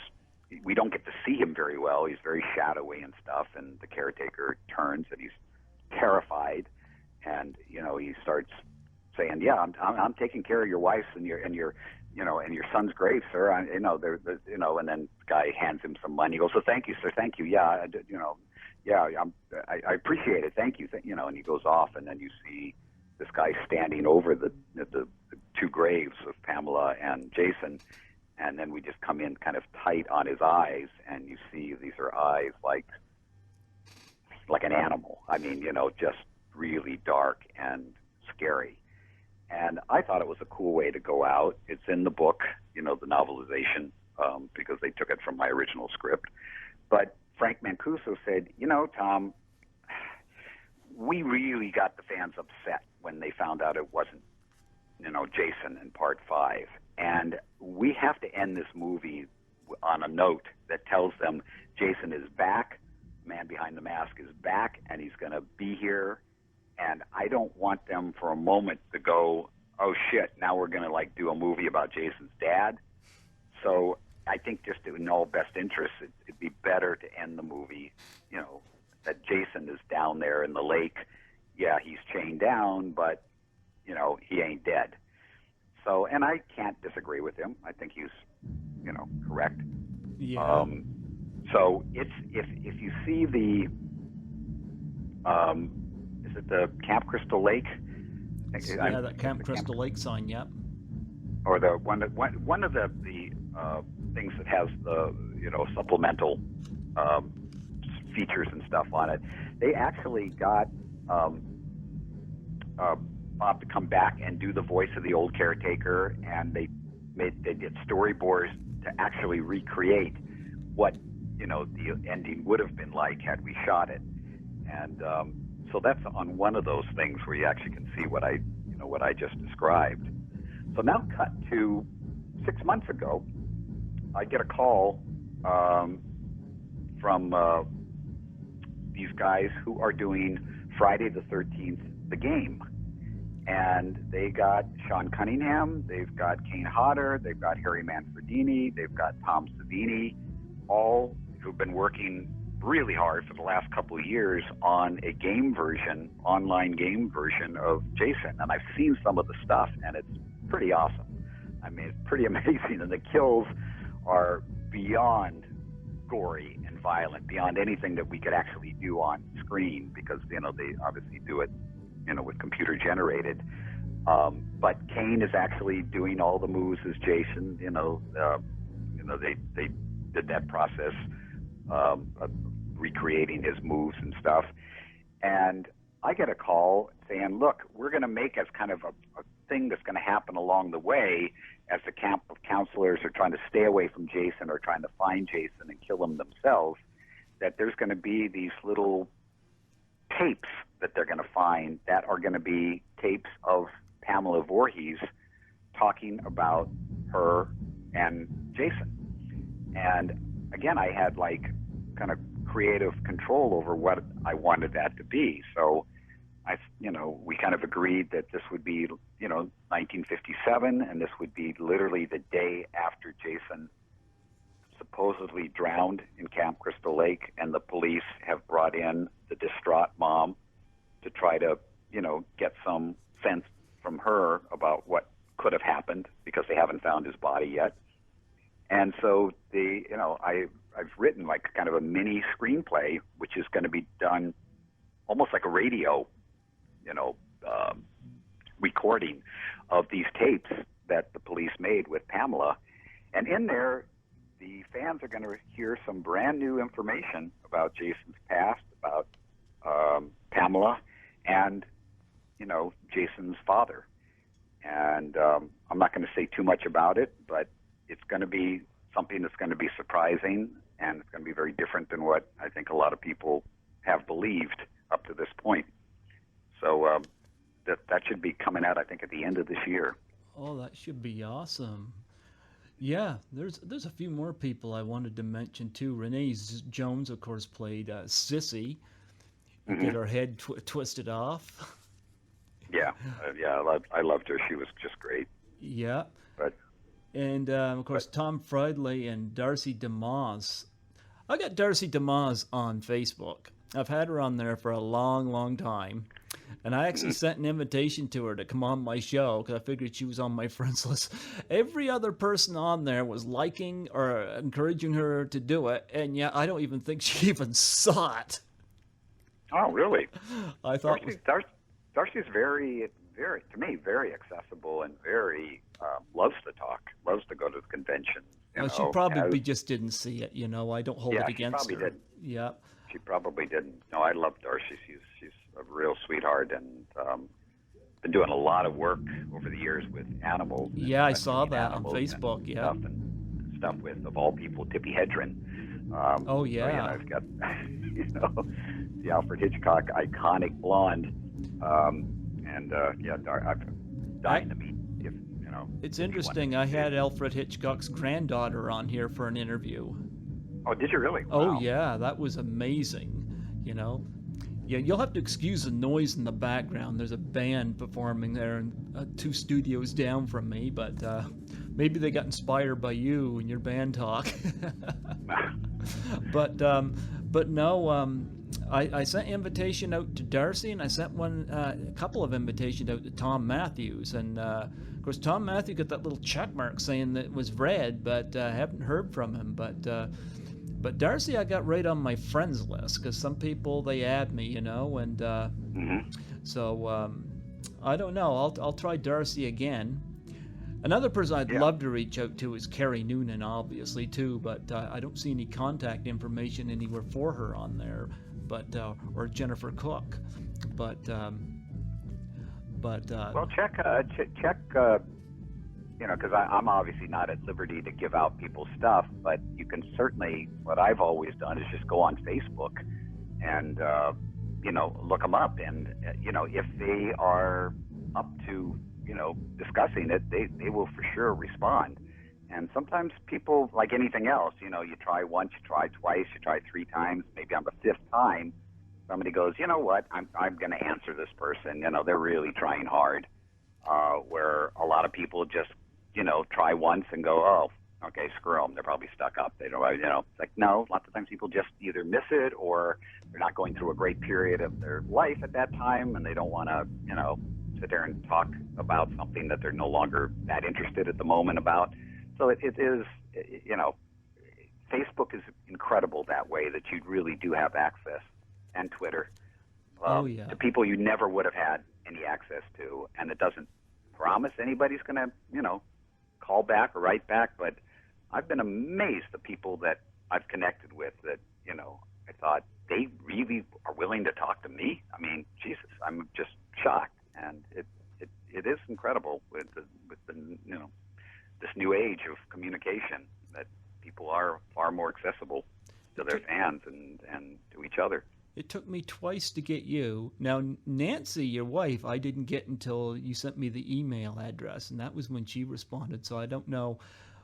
We don't get to see him very well. He's very shadowy and stuff. And the caretaker turns, and he's terrified, and he starts saying, "Yeah, I'm taking care of your wife's and your son's grave, sir. And then the guy hands him some money. He goes, "So thank you, sir. Thank you. Yeah, I appreciate it. Thank you." And he goes off, and then you see this guy standing over the 2 graves of Pamela and Jason, and then we just come in kind of tight on his eyes, and you see these are eyes like like an animal. I mean, just really dark and scary. And I thought it was a cool way to go out. It's in the book, the novelization, because they took it from my original script. But Frank Mancuso said, Tom, we really got the fans upset when they found out it wasn't, Jason in part 5. And we have to end this movie on a note that tells them Jason is back, Man Behind the Mask is back, and he's going to be here. And I don't want them for a moment to go, oh shit, now we're going to do a movie about Jason's dad. So I think just in all best interest, it'd be better to end the movie, that Jason is down there in the lake. Yeah, he's chained down, but, he ain't dead. So, and I can't disagree with him. I think he's, correct. Yeah. So it's, if you see the, is it the Camp Crystal Lake? Yeah, that Camp Crystal Lake sign, yep. Or the one of the things that has the supplemental features and stuff on it. They actually got Bob to come back and do the voice of the old caretaker, and they did storyboards to actually recreate what the ending would have been like had we shot it. And so that's on one of those things where you actually can see what I just described. So now cut to 6 months ago, I get a call from these guys who are doing Friday the 13th, the game. And they got Sean Cunningham, they've got Kane Hodder, they've got Harry Manfredini, they've got Tom Savini, all who've been working really hard for the last couple of years on a online game version of Jason. And I've seen some of the stuff, and it's pretty awesome. I mean, it's pretty amazing, and the kills are beyond gory and violent, beyond anything that we could actually do on screen, because they obviously do it with computer generated. But Kane is actually doing all the moves as Jason. They did that process of recreating his moves and stuff. And I get a call saying, look, we're going to make as kind of a thing that's going to happen along the way as the camp of counselors are trying to stay away from Jason or trying to find Jason and kill him themselves, that there's going to be these little tapes that they're going to find that are going to be tapes of Pamela Voorhees talking about her and Jason. And again, I had kind of creative control over what I wanted that to be. So we kind of agreed that this would be, 1957, and this would be literally the day after Jason supposedly drowned in Camp Crystal Lake, and the police have brought in the distraught mom to try to, get some sense from her about what could have happened, because they haven't found his body yet. And so I've written kind of a mini screenplay, which is going to be done almost like a radio, recording of these tapes that the police made with Pamela. And in there, the fans are going to hear some brand new information about Jason's past, about Pamela, and, Jason's father. And I'm not going to say too much about it, but it's going to be something that's going to be surprising, and it's going to be very different than what I think a lot of people have believed up to this point. So that should be coming out, I think, at the end of this year. Oh, that should be awesome. Yeah, there's a few more people I wanted to mention too. Renee Jones, of course, played Sissy. Mm-hmm. Get her head twisted off. Yeah, I loved her. She was just great. Yeah. But and of course, Tom Friedley and Darcy DeMoss. I got Darcy DeMoss on Facebook. I've had her on there for a long, long time. And I actually sent an invitation to her to come on my show because I figured she was on my friends list. Every other person on there was liking or encouraging her to do it. And yeah, I don't even think she even saw it. Oh, really? I thought Darcy's very, very, to me, very accessible and very loves to talk, loves to go to the convention. She probably just didn't see it. I don't hold it against her. Did. Yeah. She probably didn't. No, I love Darcy. She's a real sweetheart, and been doing a lot of work over the years with animals and Yeah, I saw rescuing that on animals Facebook. and Yeah. stuff with, of all people, Tippy Hedren. Oh So yeah. I've got the Alfred Hitchcock iconic blonde, and I'm dying to meet It's if you want to interesting. I see had it. Alfred Hitchcock's granddaughter on here for an interview. Oh, did you really? Oh Wow. yeah, that was amazing. You know. Yeah, you'll have to excuse the noise in the background. There's a band performing there, and 2 studios down from me. But maybe they got inspired by you and your band talk. But no, I sent invitation out to Darcy, and I sent a couple of invitations out to Tom Matthews, and of course Tom Matthews got that little check mark saying that it was read, but I haven't heard from him. But Darcy, I got right on my friends list because some people they add me, and Mm-hmm. so I don't know. I'll try Darcy again. Another person I'd Yeah. love to reach out to is Carrie Noonan, obviously too, but I don't see any contact information anywhere for her on there. But or Jennifer Cook, but Well, check. Because I'm obviously not at liberty to give out people's stuff, but you can certainly. What I've always done is just go on Facebook and look them up, and if they are up to discussing it, they will for sure respond. And sometimes people, like anything else, you try once, you try twice, you try 3 times, maybe on the 5th time, somebody goes, you know what, I'm going to answer this person. They're really trying hard. Where a lot of people just, try once and go, oh, okay, screw them. They're probably stuck up. They don't, it's like, no, lots of times people just either miss it or they're not going through a great period of their life at that time and they don't want to, sit there and talk about something that they're no longer that interested at the moment about. So it is, Facebook is incredible that way, that you really do have access, and Twitter, oh yeah, to people you never would have had any access to. And it doesn't promise anybody's going to, call back or write back, but I've been amazed the people that I've connected with that, I thought they really are willing to talk to me. I mean, Jesus, I'm just shocked. And it is incredible with the this new age of communication, that people are far more accessible to their fans and to each other. it took me twice to get you. Now Nancy, your wife, I didn't get until you sent me the email address, and that was when she responded. So I don't know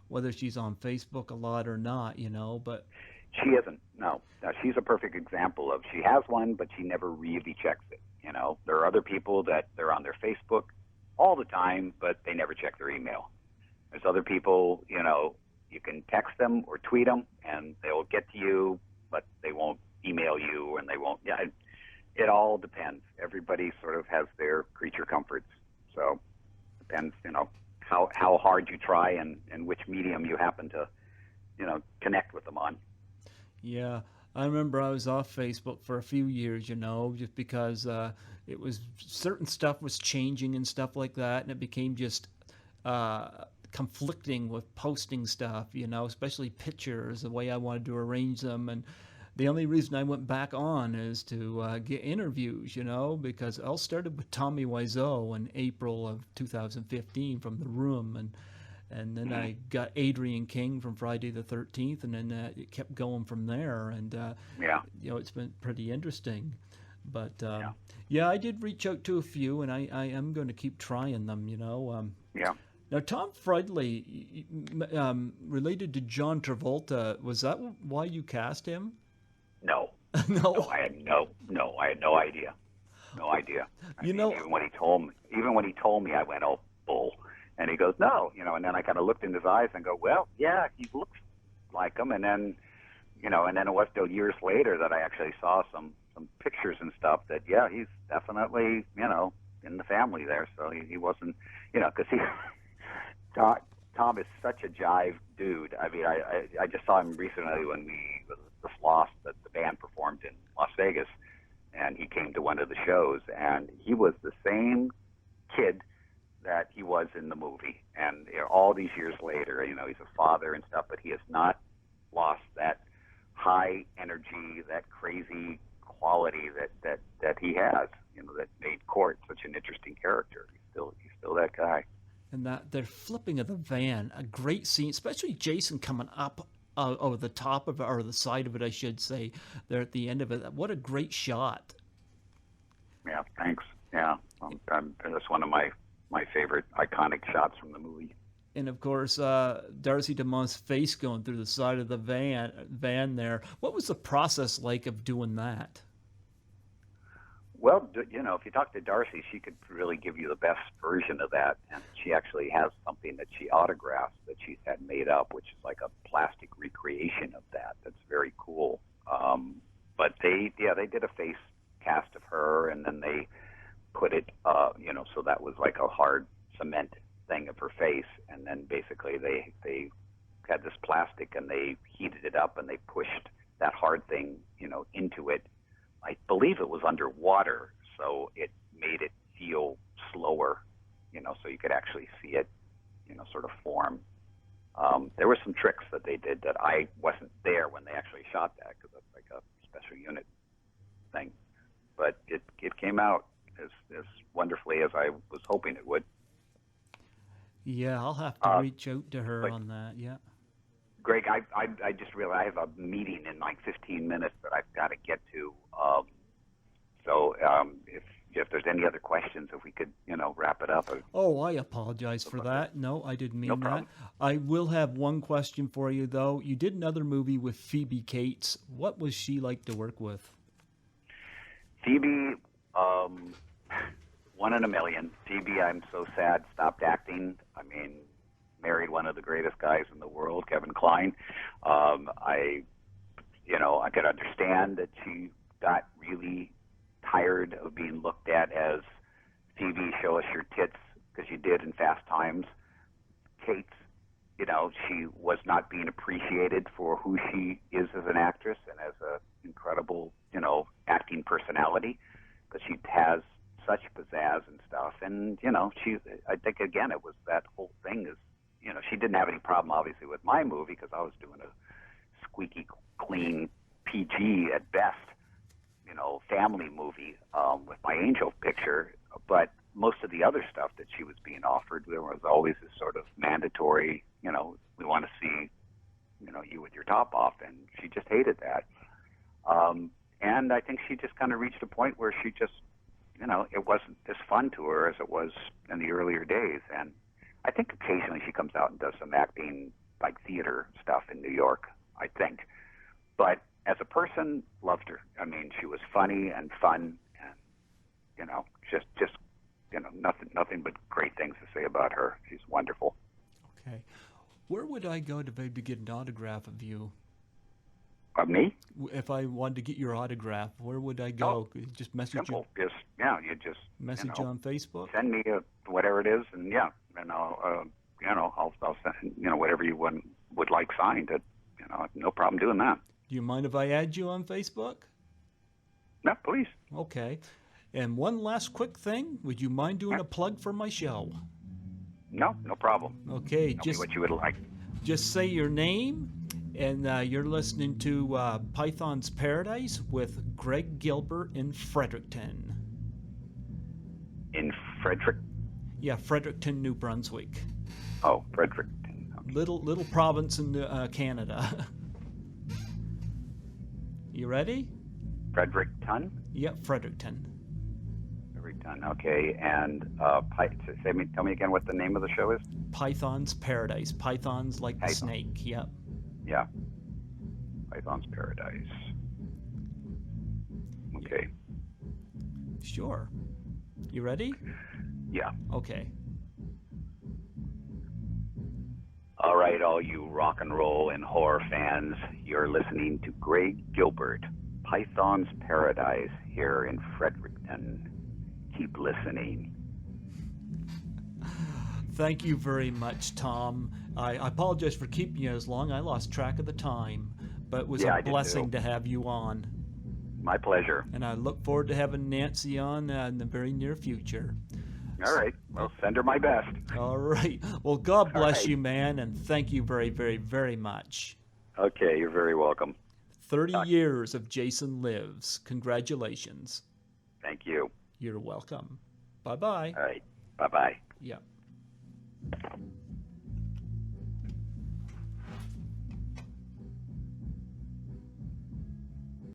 whether she's on Facebook a lot or not, but She isn't. No, she's a perfect example of, she has one, but she never really checks it. There are other people that they're on their Facebook all the time, but they never check their email. There's other people, you can text them or tweet them, and they'll get to you, but they won't email you, and they won't. Yeah, it all depends. Everybody sort of has their creature comforts. So it depends, how hard you try and which medium you happen to, connect with them on. yeah, I remember I was off Facebook for a few years, just because it was certain stuff was changing and stuff like that, and it became just conflicting with posting stuff, especially pictures, the way I wanted to arrange them. And the only reason I went back on is to get interviews, because it all started with Tommy Wiseau in April of 2015 from The Room, and then I got Adrian King from Friday the 13th, and then it kept going from there. And it's been pretty interesting. But yeah, I did reach out to a few, and I am going to keep trying them. Yeah. Now, Tom Friedley, related to John Travolta, was that why you cast him? No. No. No, I had no idea. No idea. Even when he told me, I went, oh, bull. And he goes, no, and then I kind of looked in his eyes and go, well, yeah, he looks like him. And then, and then it wasn't till years later that I actually saw some pictures and stuff that, yeah, he's definitely, in the family there. So he wasn't, because Tom is such a jive dude. I mean, I just saw him recently when we just lost that the band performed in Las Vegas, and he came to one of the shows, and he was the same kid that he was in the movie. And all these years later, he's a father and stuff, but he has not lost that high energy, that crazy quality that he has, that made Court such an interesting character. He's still that guy. And that they're flipping of the van, a great scene, especially Jason coming up over the top of it, or the side of it, I should say, there at the end of it. What a great shot. Yeah, thanks. Yeah, that's one of my favorite iconic shots from the movie. And of course, Darcy DeMont's face going through the side of the van there. What was the process like of doing that? Well, if you talk to Darcy, she could really give you the best version of that. And she actually has something that she autographs that she's had made up, which is like a plastic recreation of that. That's very cool. But they did a face cast of her, and then they put it, so that was like a hard cement thing of her face. And then basically they had this plastic, and they heated it up, and they pushed that hard thing, into it. I believe it was underwater, so it made it feel slower, so you could actually see it, sort of form. There were some tricks that they did that I wasn't there when they actually shot that, because that's like a special unit thing. But it came out as wonderfully as I was hoping it would. Yeah, I'll have to reach out to her on that, yeah. Greg, I just realized I have a meeting in like 15 minutes that I've got to get to. So if there's any other questions, if we could, wrap it up. Oh, I apologize for that. No, I didn't mean No that. problem. I will have one question for you, though. You did another movie with Phoebe Cates. What was she like to work with? Phoebe, one in a million. Phoebe, I'm so sad, stopped acting. I mean, married one of the greatest guys in the world, Kevin Kline. I could understand that she got really tired of being looked at as Phoebe, show us your tits, because you did in Fast Times. Kate, she was not being appreciated for who she is as an actress and as an incredible, acting personality, because she has such pizzazz and stuff. And, I think, again, it was that whole thing is, she didn't have any problem, obviously, with my movie, because I was doing a squeaky clean PG at best, family movie with my Angel picture. But most of the other stuff that she was being offered, there was always this sort of mandatory, we want to see, you with your top off, and she just hated that. And I think she just kind of reached a point where she just, it wasn't as fun to her as it was in the earlier days. And I think occasionally she comes out and does some acting, like theater stuff in New York, I think. But as a person, loved her. I mean, she was funny and fun, and just nothing but great things to say about her. She's wonderful. Okay, where would I go to maybe get an autograph of you? Of me? If I wanted to get your autograph, where would I go? Just message Simple. you. You just Message you on Facebook. Send me whatever it is, and I'll send whatever you would like signed. No problem doing that. Do you mind if I add you on Facebook? No, please. Okay. And one last quick thing. Would you mind doing a plug for my show? No problem. Okay. Tell me what you would like. Just say your name, and you're listening to Python's Paradise with Greg Gilbert in Fredericton. In Frederick? Yeah, Fredericton, New Brunswick. Oh, Fredericton. Okay. Little province in Canada. You ready? Fredericton? Yep, Fredericton. Fredericton, okay. And tell me again what the name of the show is? Python's Paradise. Python's like the snake, yep. Yeah. Python's Paradise. Okay. Sure. You ready? Yeah. Okay. All right, all you rock and roll and horror fans, you're listening to Greg Gilbert, Python's Paradise, here in Fredericton. Keep listening. Thank you very much, Tom. I apologize for keeping you as long. I lost track of the time, but it was a blessing to have you on. My pleasure. And I look forward to having Nancy on in the very near future. All right. Well, send her my best. All right. Well, God bless you, man, and thank you very, very, very much. Okay, you're very welcome. 30 years of Jason Lives. Congratulations. Thank you. You're welcome. Bye-bye. All right. Bye-bye. Yeah.